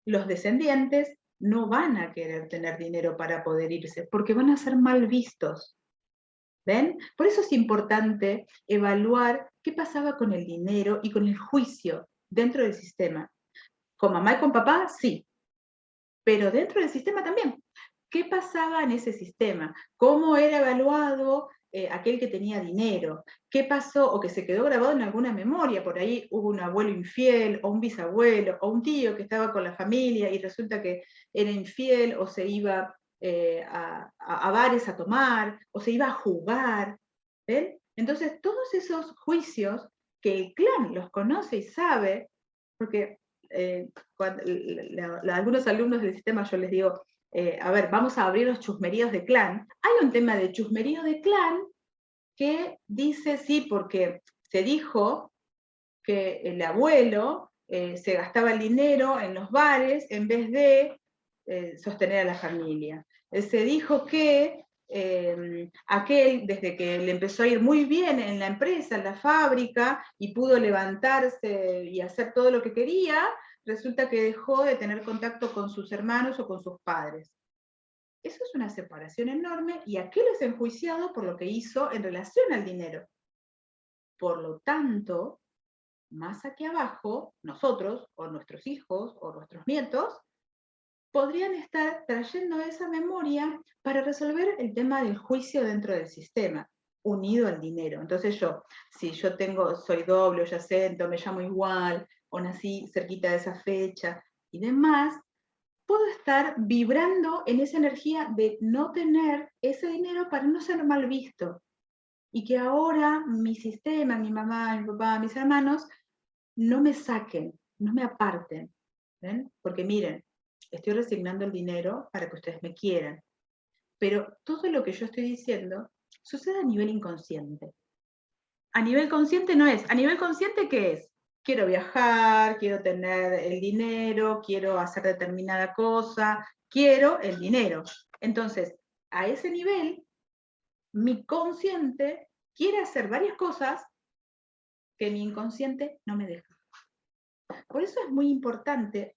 los descendientes no van a querer tener dinero para poder irse, porque van a ser mal vistos. ¿Ven? Por eso es importante evaluar qué pasaba con el dinero y con el juicio dentro del sistema. Con mamá y con papá, sí, pero dentro del sistema también. ¿Qué pasaba en ese sistema? ¿Cómo era evaluado aquel que tenía dinero? ¿Qué pasó o que se quedó grabado en alguna memoria? Por ahí hubo un abuelo infiel, o un bisabuelo, o un tío que estaba con la familia y resulta que era infiel o se iba a bares a tomar, o se iba a jugar. ¿Ven? Entonces, todos esos juicios que el clan los conoce y sabe, porque algunos alumnos del sistema yo les digo, a ver, vamos a abrir los chusmeríos de clan. Hay un tema de chusmerío de clan que dice, sí, porque se dijo que el abuelo se gastaba el dinero en los bares en vez de sostener a la familia. Se dijo que aquel, desde que le empezó a ir muy bien en la empresa, en la fábrica, y pudo levantarse y hacer todo lo que quería, resulta que dejó de tener contacto con sus hermanos o con sus padres. Eso es una separación enorme, y aquel es enjuiciado por lo que hizo en relación al dinero. Por lo tanto, más aquí abajo, nosotros, o nuestros hijos, o nuestros nietos, podrían estar trayendo esa memoria para resolver el tema del juicio dentro del sistema, unido al dinero. Entonces yo, si yo soy doble o yacente, o me llamo igual, o nací cerquita de esa fecha y demás, puedo estar vibrando en esa energía de no tener ese dinero para no ser mal visto. Y que ahora mi sistema, mi mamá, mi papá, mis hermanos, no me saquen, no me aparten. ¿Ven? Porque miren, estoy resignando el dinero para que ustedes me quieran. Pero todo lo que yo estoy diciendo sucede a nivel inconsciente. A nivel consciente no es. A nivel consciente, ¿qué es? Quiero viajar, quiero tener el dinero, quiero hacer determinada cosa, quiero el dinero. Entonces, a ese nivel, mi consciente quiere hacer varias cosas que mi inconsciente no me deja. Por eso es muy importante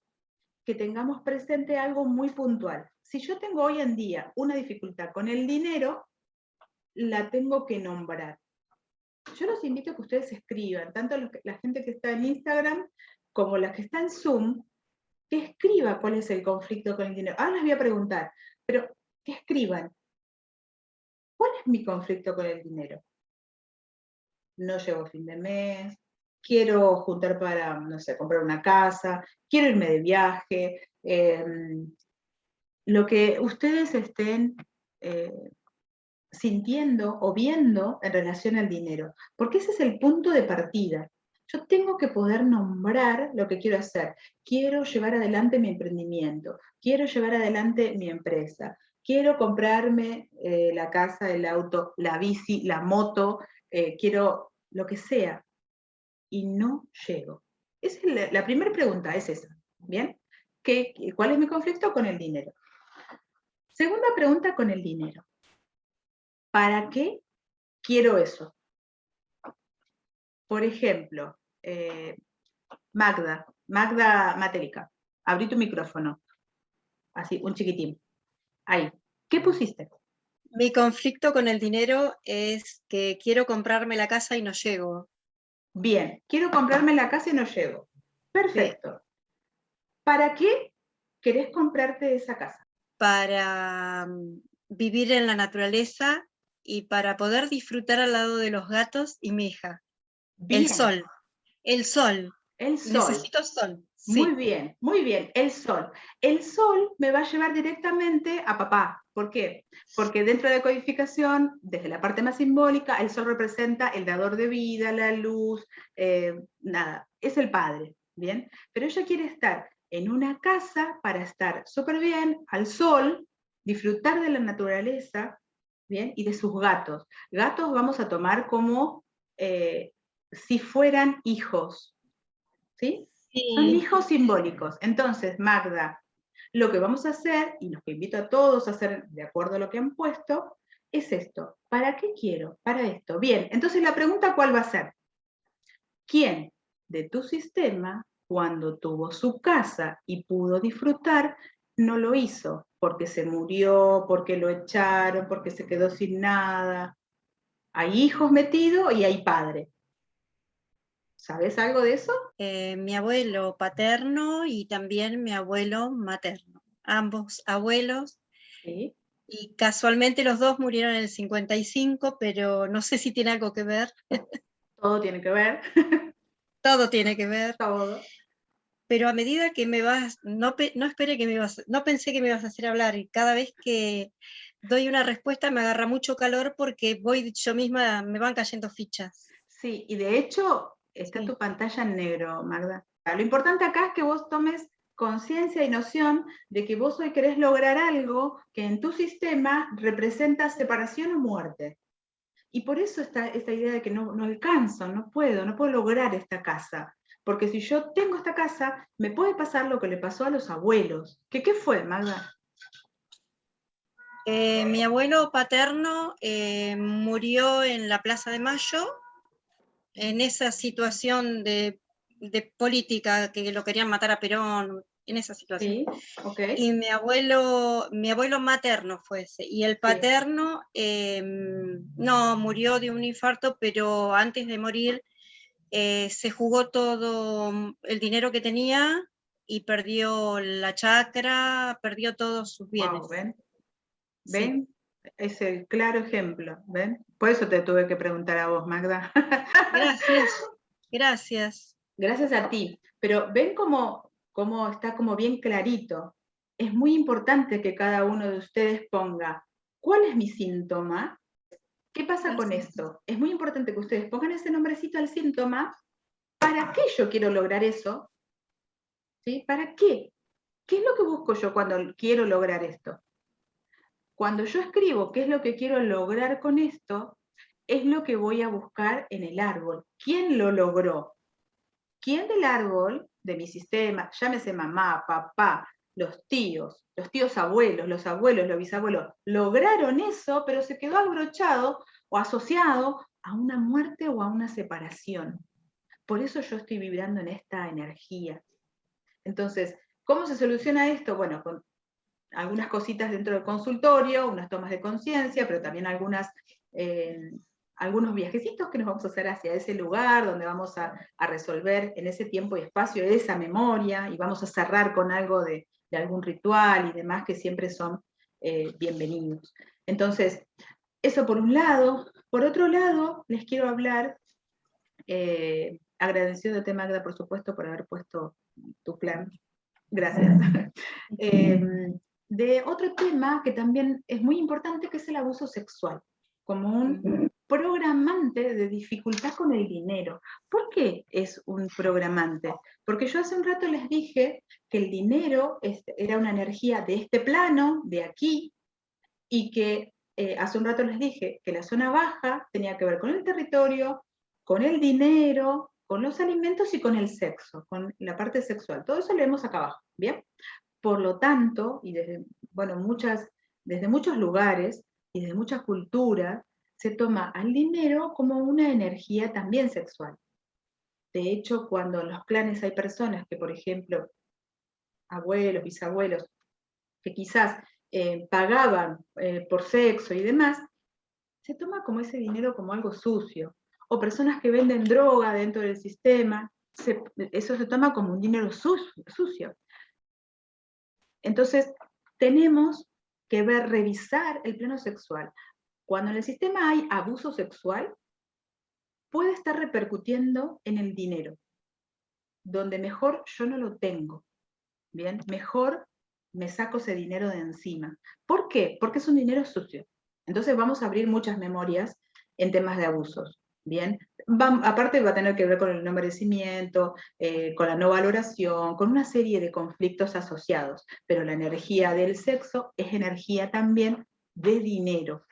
que tengamos presente algo muy puntual. Si yo tengo hoy en día una dificultad con el dinero, la tengo que nombrar. Yo los invito a que ustedes escriban, tanto la gente que está en Instagram como la que está en Zoom, que escriba cuál es el conflicto con el dinero. Ahora les voy a preguntar, pero que escriban. ¿Cuál es mi conflicto con el dinero? No llego a fin de mes, quiero juntar para, no sé, comprar una casa, quiero irme de viaje, lo que ustedes estén sintiendo o viendo en relación al dinero, porque ese es el punto de partida. Yo tengo que poder nombrar lo que quiero hacer. Quiero llevar adelante mi emprendimiento, quiero llevar adelante mi empresa, quiero comprarme la casa, el auto, la bici, la moto, quiero lo que sea, y no llego. Esa es la primera pregunta, es esa, ¿bien? ¿Cuál es mi conflicto con el dinero? Segunda pregunta con el dinero. ¿Para qué quiero eso? Por ejemplo, Magda Matérica, abrí tu micrófono, así, un chiquitín. Ahí. ¿Qué pusiste? Mi conflicto con el dinero es que quiero comprarme la casa y no llego. Bien, quiero comprarme la casa y no llego. Perfecto. ¿Para qué querés comprarte esa casa? Para vivir en la naturaleza y para poder disfrutar al lado de los gatos y mi hija. Bien. El sol. El sol. El sol. Necesito sol. Muy Sí. bien, muy bien, el sol. El sol me va a llevar directamente a papá. ¿Por qué? Porque dentro de codificación, desde la parte más simbólica, el sol representa el dador de vida, la luz, nada, es el padre, ¿bien? Pero ella quiere estar en una casa para estar súper bien, al sol, disfrutar de la naturaleza, ¿bien? Y de sus gatos. Gatos vamos a tomar como si fueran hijos, ¿sí? Sí. Son hijos simbólicos. Entonces, Magda, lo que vamos a hacer, y los que invito a todos a hacer de acuerdo a lo que han puesto, es esto. ¿Para qué quiero? Para esto. Bien, entonces la pregunta, ¿cuál va a ser? ¿Quién de tu sistema, cuando tuvo su casa y pudo disfrutar, no lo hizo? Porque se murió, porque lo echaron, porque se quedó sin nada. Hay hijos metidos y hay padre. ¿Sabes algo de eso? Mi abuelo paterno y también mi abuelo materno. Ambos abuelos. Sí. Y casualmente los dos murieron en el 55, pero no sé si tiene algo que ver. Todo tiene que ver. Todo tiene que ver. Todo. Pero a medida que me vas, no pensé que me ibas a hacer hablar, y cada vez que doy una respuesta me agarra mucho calor porque voy yo misma, me van cayendo fichas. Sí, y de hecho está tu pantalla en negro, Magda. Lo importante acá es que vos tomes conciencia y noción de que vos hoy querés lograr algo que en tu sistema representa separación o muerte. Y por eso está esta idea de que no alcanzo, no puedo lograr esta casa. Porque si yo tengo esta casa, me puede pasar lo que le pasó a los abuelos. ¿Qué fue, Magda? Mi abuelo paterno murió en la Plaza de Mayo, en esa situación de política, que lo querían matar a Perón, en esa situación. Sí, ok. Y mi abuelo materno fue ese, y el paterno no, murió de un infarto, pero antes de morir se jugó todo el dinero que tenía y perdió la chacra, perdió todos sus bienes. Wow, ¿ven? Sí. ¿Ven? Es el claro ejemplo, ¿ven? Por eso te tuve que preguntar a vos, Magda. Gracias, gracias. Gracias a ti. Pero ven cómo está como bien clarito. Es muy importante que cada uno de ustedes ponga, ¿cuál es mi síntoma? ¿Qué pasa con esto? Es muy importante que ustedes pongan ese nombrecito al síntoma. ¿Para qué yo quiero lograr eso? ¿Sí? ¿Para qué? ¿Qué es lo que busco yo cuando quiero lograr esto? Cuando yo escribo qué es lo que quiero lograr con esto, es lo que voy a buscar en el árbol. ¿Quién lo logró? ¿Quién del árbol, de mi sistema, llámese mamá, papá, los tíos abuelos, los bisabuelos, lograron eso, pero se quedó abrochado o asociado a una muerte o a una separación? Por eso yo estoy vibrando en esta energía. Entonces, ¿cómo se soluciona esto? Bueno, con algunas cositas dentro del consultorio, unas tomas de conciencia, pero también algunos viajecitos que nos vamos a hacer hacia ese lugar donde vamos a resolver en ese tiempo y espacio esa memoria, y vamos a cerrar con algo de algún ritual y demás que siempre son bienvenidos. Entonces, eso por un lado. Por otro lado, les quiero hablar, agradeciéndote, Magda, por supuesto, por haber puesto tu plan. Gracias. De otro tema que también es muy importante, que es el abuso sexual, como un programante de dificultad con el dinero. ¿Por qué es un programante? Porque yo hace un rato les dije que el dinero era una energía de este plano, de aquí, y que hace un rato les dije que la zona baja tenía que ver con el territorio, con el dinero, con los alimentos y con el sexo, con la parte sexual. Todo eso lo vemos acá abajo, ¿bien? Por lo tanto, y desde, bueno, desde muchos lugares y desde muchas culturas, se toma al dinero como una energía también sexual. De hecho, cuando en los clanes hay personas que, por ejemplo, abuelos, bisabuelos, que quizás pagaban por sexo y demás, se toma como ese dinero como algo sucio. O personas que venden droga dentro del sistema, eso se toma como un dinero sucio. Entonces, tenemos que revisar el plano sexual. Cuando en el sistema hay abuso sexual, puede estar repercutiendo en el dinero, donde mejor yo no lo tengo, ¿bien? Mejor me saco ese dinero de encima. ¿Por qué? Porque es un dinero sucio. Entonces vamos a abrir muchas memorias en temas de abusos, ¿bien? Aparte va a tener que ver con el no merecimiento, con la no valoración, con una serie de conflictos asociados, pero la energía del sexo es energía también de dinero,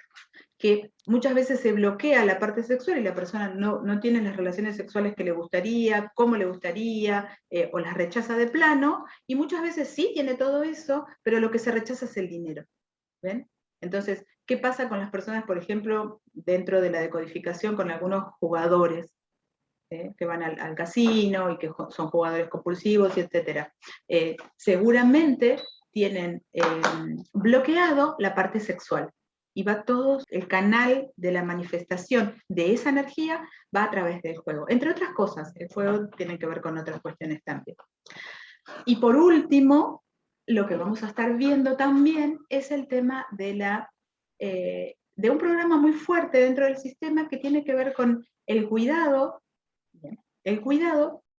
que muchas veces se bloquea la parte sexual y la persona no tiene las relaciones sexuales que le gustaría, como le gustaría, o las rechaza de plano, y muchas veces sí tiene todo eso, pero lo que se rechaza es el dinero. ¿Ven? Entonces, ¿qué pasa con las personas, por ejemplo, dentro de la decodificación con algunos jugadores que van al casino y que son jugadores compulsivos, etc.? Seguramente tienen bloqueado la parte sexual, y va todo, el canal de la manifestación de esa energía va a través del juego. Entre otras cosas, el juego tiene que ver con otras cuestiones también. Y por último, lo que vamos a estar viendo también es el tema de un programa muy fuerte dentro del sistema que tiene que ver con el cuidado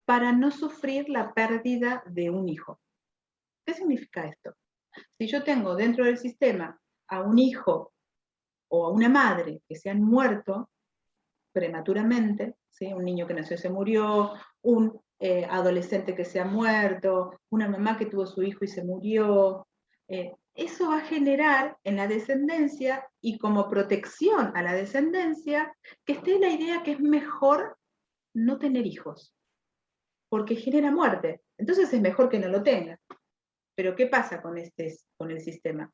para no sufrir la pérdida de un hijo. ¿Qué significa esto? Si yo tengo dentro del sistema a un hijo o a una madre que se han muerto prematuramente, ¿sí? Un niño que nació se murió, un adolescente que se ha muerto, una mamá que tuvo su hijo y se murió, eso va a generar en la descendencia, y como protección a la descendencia, que esté la idea que es mejor no tener hijos. porque genera muerte. Entonces es mejor que no lo tenga. Pero ¿qué pasa con el sistema?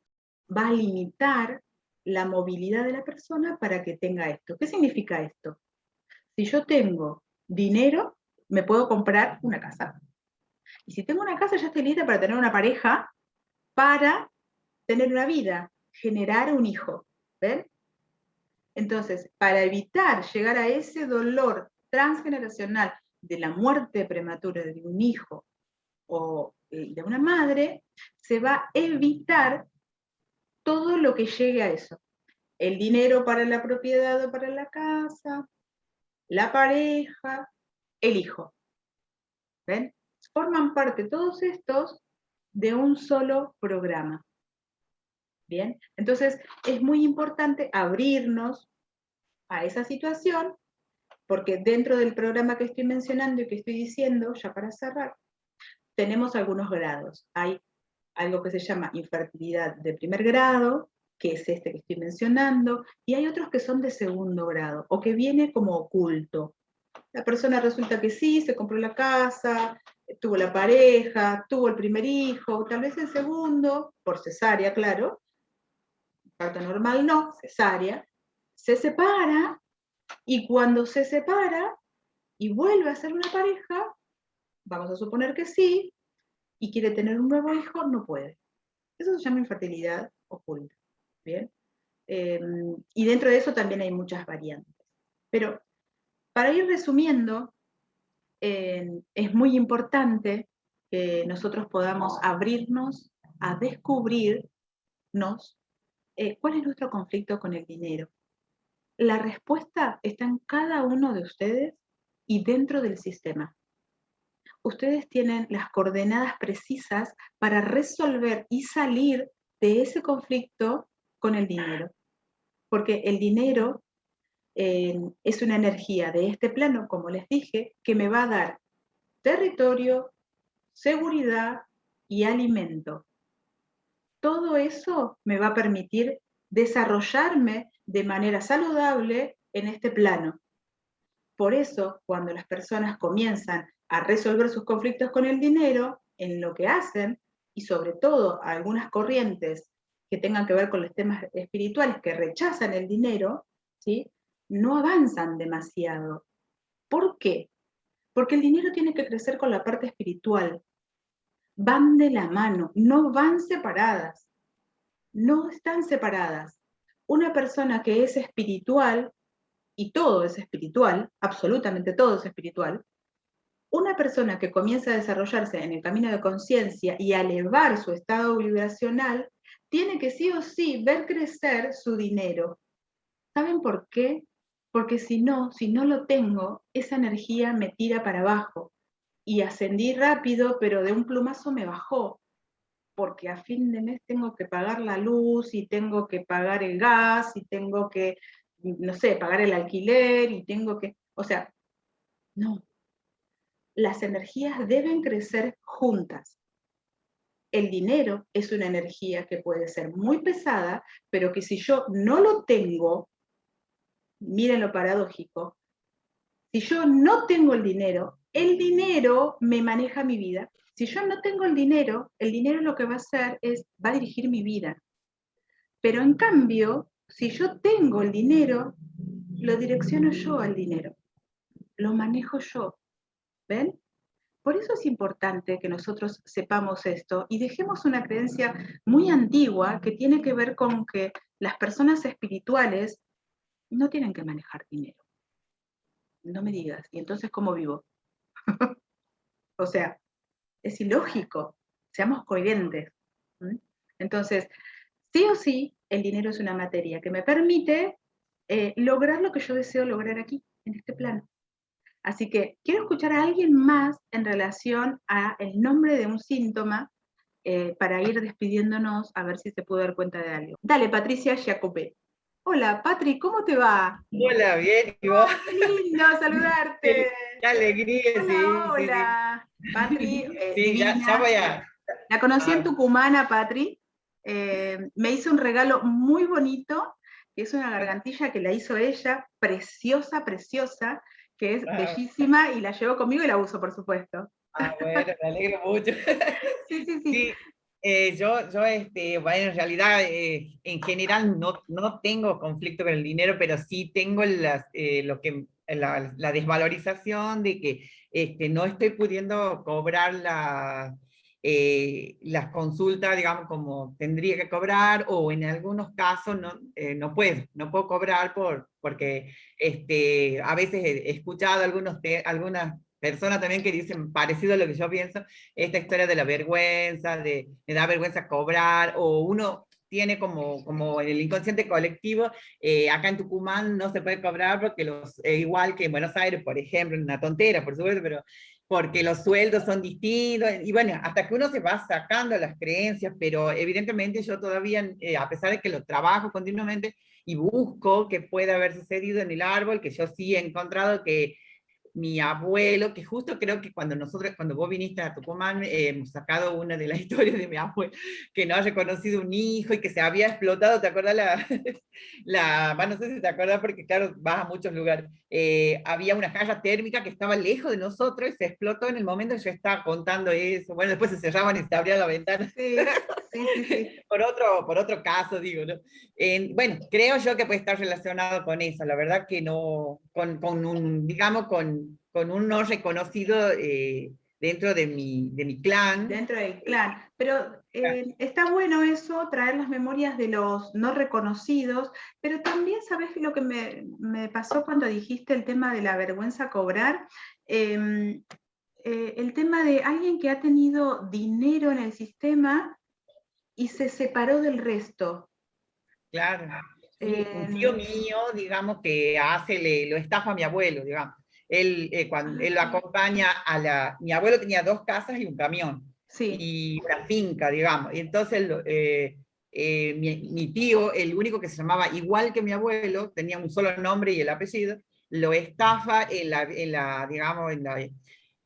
Va a limitar la movilidad de la persona para que tenga esto. ¿Qué significa esto? Si yo tengo dinero, me puedo comprar una casa. Y si tengo una casa, ya estoy lista para tener una pareja, para tener una vida, generar un hijo. ¿Ven? Entonces, para evitar llegar a ese dolor transgeneracional de la muerte prematura de un hijo o de una madre, se va a evitar todo lo que llegue a eso. El dinero para la propiedad o para la casa, la pareja, el hijo. ¿Ven? Forman parte todos estos de un solo programa. Bien, entonces es muy importante abrirnos a esa situación, porque dentro del programa que estoy mencionando y que estoy diciendo, ya para cerrar, tenemos algunos grados. Hay algo que se llama infertilidad de primer grado, que es este que estoy mencionando, y hay otros que son de segundo grado, o que viene como oculto. La persona resulta que sí, se compró la casa, tuvo la pareja, tuvo el primer hijo, tal vez el segundo, por cesárea, claro, parto normal no, cesárea, se separa, y cuando se separa y vuelve a ser una pareja, vamos a suponer que sí, y quiere tener un nuevo hijo, no puede. Eso se llama infertilidad oculta. ¿Bien? Y dentro de eso también hay muchas variantes. Pero para ir resumiendo, es muy importante que nosotros podamos abrirnos a descubrirnos cuál es nuestro conflicto con el dinero. La respuesta está en cada uno de ustedes y dentro del sistema. Ustedes tienen las coordenadas precisas para resolver y salir de ese conflicto con el dinero. Porque el dinero es una energía de este plano, como les dije, que me va a dar territorio, seguridad y alimento. Todo eso me va a permitir desarrollarme de manera saludable en este plano. Por eso, cuando las personas comienzan a resolver sus conflictos con el dinero, en lo que hacen, y sobre todo algunas corrientes que tengan que ver con los temas espirituales que rechazan el dinero, ¿sí?, no avanzan demasiado. ¿Por qué? Porque el dinero tiene que crecer con la parte espiritual. Van de la mano, no van separadas. No están separadas. Una persona que es espiritual, y todo es espiritual, absolutamente todo es espiritual, una persona que comienza a desarrollarse en el camino de conciencia y a elevar su estado vibracional, tiene que sí o sí ver crecer su dinero. ¿Saben por qué? Porque si no lo tengo, esa energía me tira para abajo. Y ascendí rápido, pero de un plumazo me bajó, porque a fin de mes tengo que pagar la luz, y tengo que pagar el gas, y tengo que, no sé, pagar el alquiler, y tengo que, o sea, no. Las energías deben crecer juntas. El dinero es una energía que puede ser muy pesada, pero que si yo no lo tengo, miren lo paradójico, si yo no tengo el dinero me maneja mi vida. Si yo no tengo el dinero lo que va a hacer es, va a dirigir mi vida. Pero en cambio, si yo tengo el dinero, lo direcciono yo al dinero, lo manejo yo. ¿Ven? Por eso es importante que nosotros sepamos esto y dejemos una creencia muy antigua que tiene que ver con que las personas espirituales no tienen que manejar dinero. No me digas, ¿y entonces cómo vivo? O sea, es ilógico, seamos coherentes. ¿Mm? Entonces, sí o sí, el dinero es una materia que me permite lograr lo que yo deseo lograr aquí, en este plano. Así que quiero escuchar a alguien más en relación a el nombre de un síntoma para ir despidiéndonos, a ver si se puede dar cuenta de algo. Dale, Patricia Jacopé. Hola, Patri, ¿cómo te va? Hola, bien, ¿y vos? ¡Qué lindo saludarte! Qué alegría, Hola, sí, hola. Patri, sí, ya divina. voy a... La conocí en Ah, Tucumán, a Patri. Me hizo un regalo muy bonito, que es una gargantilla que la hizo ella, preciosa, preciosa, que es Ah, bellísima y la llevo conmigo y la uso, por supuesto. bueno, me alegro mucho. Sí, sí, sí. Sí, bueno, en realidad, en general no tengo conflicto con el dinero, pero sí tengo la desvalorización de que no estoy pudiendo cobrar las consultas, digamos, como tendría que cobrar, o en algunos casos no puedo cobrar porque a veces he escuchado algunas personas también que dicen parecido a lo que yo pienso, esta historia de la vergüenza, de da vergüenza cobrar, o uno tiene como en el inconsciente colectivo, acá en Tucumán no se puede cobrar porque igual que en Buenos Aires, por ejemplo, una tontera, por supuesto, pero porque los sueldos son distintos, y bueno, hasta que uno se va sacando las creencias, pero evidentemente yo todavía, a pesar de que lo trabajo continuamente y busco que pueda haber sucedido en el árbol, que yo sí he encontrado que mi abuelo, que justo creo que cuando vos viniste a Tucumán, hemos sacado una de las historias de mi abuelo, que no ha reconocido un hijo y que se había explotado, ¿te acuerdas no sé si te acuerdas porque claro, vas a muchos lugares, había una caja térmica que estaba lejos de nosotros y se explotó en el momento que yo estaba contando eso, bueno, después se cerraban y se abría la ventana. Sí, sí, sí, sí. Por otro caso, digo, ¿no? Bueno, creo yo que puede estar relacionado con eso, la verdad que no, digamos, con un no reconocido dentro de mi clan. Dentro del clan. Pero está bueno eso, traer las memorias de los no reconocidos, pero también, ¿sabes lo que me pasó cuando dijiste el tema de la vergüenza cobrar? El tema de alguien que ha tenido dinero en el sistema y se separó del resto. Claro, sí, un tío Eh, mío, digamos, que lo estafa a mi abuelo, digamos. Cuando él lo ah, acompaña mi abuelo tenía 2 casas y un camión, sí, y una finca, digamos. Y entonces mi tío, el único que se llamaba igual que mi abuelo, tenía un solo nombre y el apellido, lo estafa digamos, en la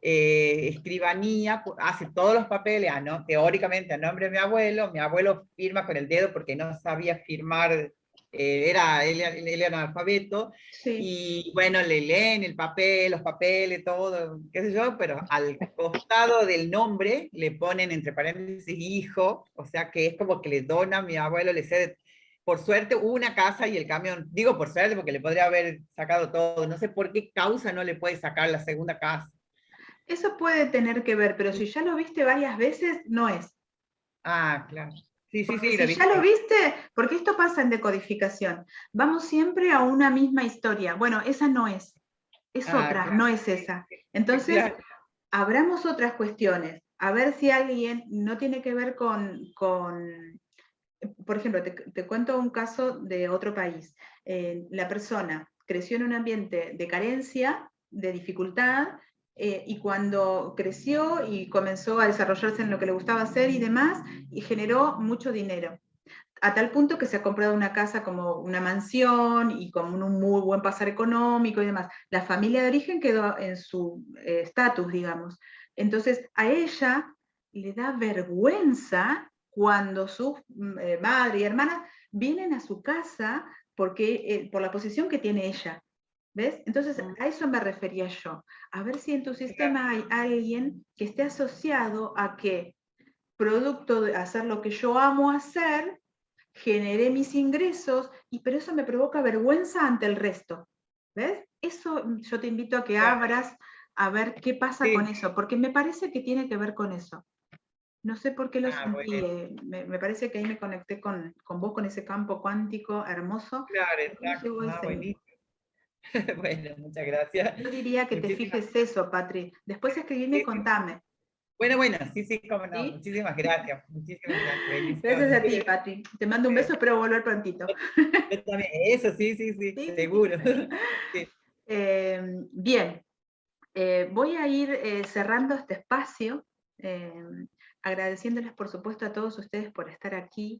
escribanía, hace todos los papeles, teóricamente a nombre de mi abuelo firma con el dedo porque no sabía firmar, él era analfabeto, sí. y bueno, le leen los papeles, todo, qué sé yo, pero al costado del nombre le ponen entre paréntesis hijo, o sea que es como que le dona a mi abuelo, le cede. Por suerte hubo una casa y el camión, digo por suerte porque le podría haber sacado todo, no sé por qué causa no le puede sacar la segunda casa. Eso puede tener que ver, pero si ya lo viste varias veces, no es. Ah, claro. Sí, sí, Porque sí, lo he si visto. ya lo viste, porque esto pasa en decodificación, vamos siempre a una misma historia. Bueno, esa no es Ah, otra, claro. no es esa. Entonces, Claro. abramos otras cuestiones, a ver si alguien no tiene que ver con por ejemplo, te cuento un caso de otro país. La persona creció en un ambiente de carencia, de dificultad, y cuando creció y comenzó a desarrollarse en lo que le gustaba hacer y demás, y generó mucho dinero. A tal punto que se ha comprado una casa como una mansión y con un muy buen pasar económico y demás. La familia de origen quedó en su estatus, digamos. Entonces, a ella le da vergüenza cuando su madre y hermana vienen a su casa por la posición que tiene ella. ¿Ves? Entonces, a eso me refería yo. A ver si en tu sistema hay alguien que esté asociado a que, producto de hacer lo que yo amo hacer, generé mis ingresos, pero eso me provoca vergüenza ante el resto. ¿Ves? Eso yo te invito a que Claro. abras a ver qué pasa con Sí. eso, porque me parece que tiene que ver con eso. No sé por qué lo Ah, sentí, bueno, me parece que ahí me conecté con vos, con ese campo cuántico hermoso. claro, A mí me exacto. llegó Ah, ese. buenísimo. Bueno, muchas gracias. Yo diría que te Muchísimas fijes eso, Patri. Después escribime y gracias. contame. Bueno, sí, sí, cómo no. ¿Sí? Muchísimas gracias. Muchísimas gracias. Gracias Bendiciones. a ti, Patri. Te mando un beso, espero volver prontito. Yo también. Eso, sí, sí, sí, ¿Sí? seguro. Sí. Bien, voy a ir cerrando este espacio, agradeciéndoles por supuesto a todos ustedes por estar aquí,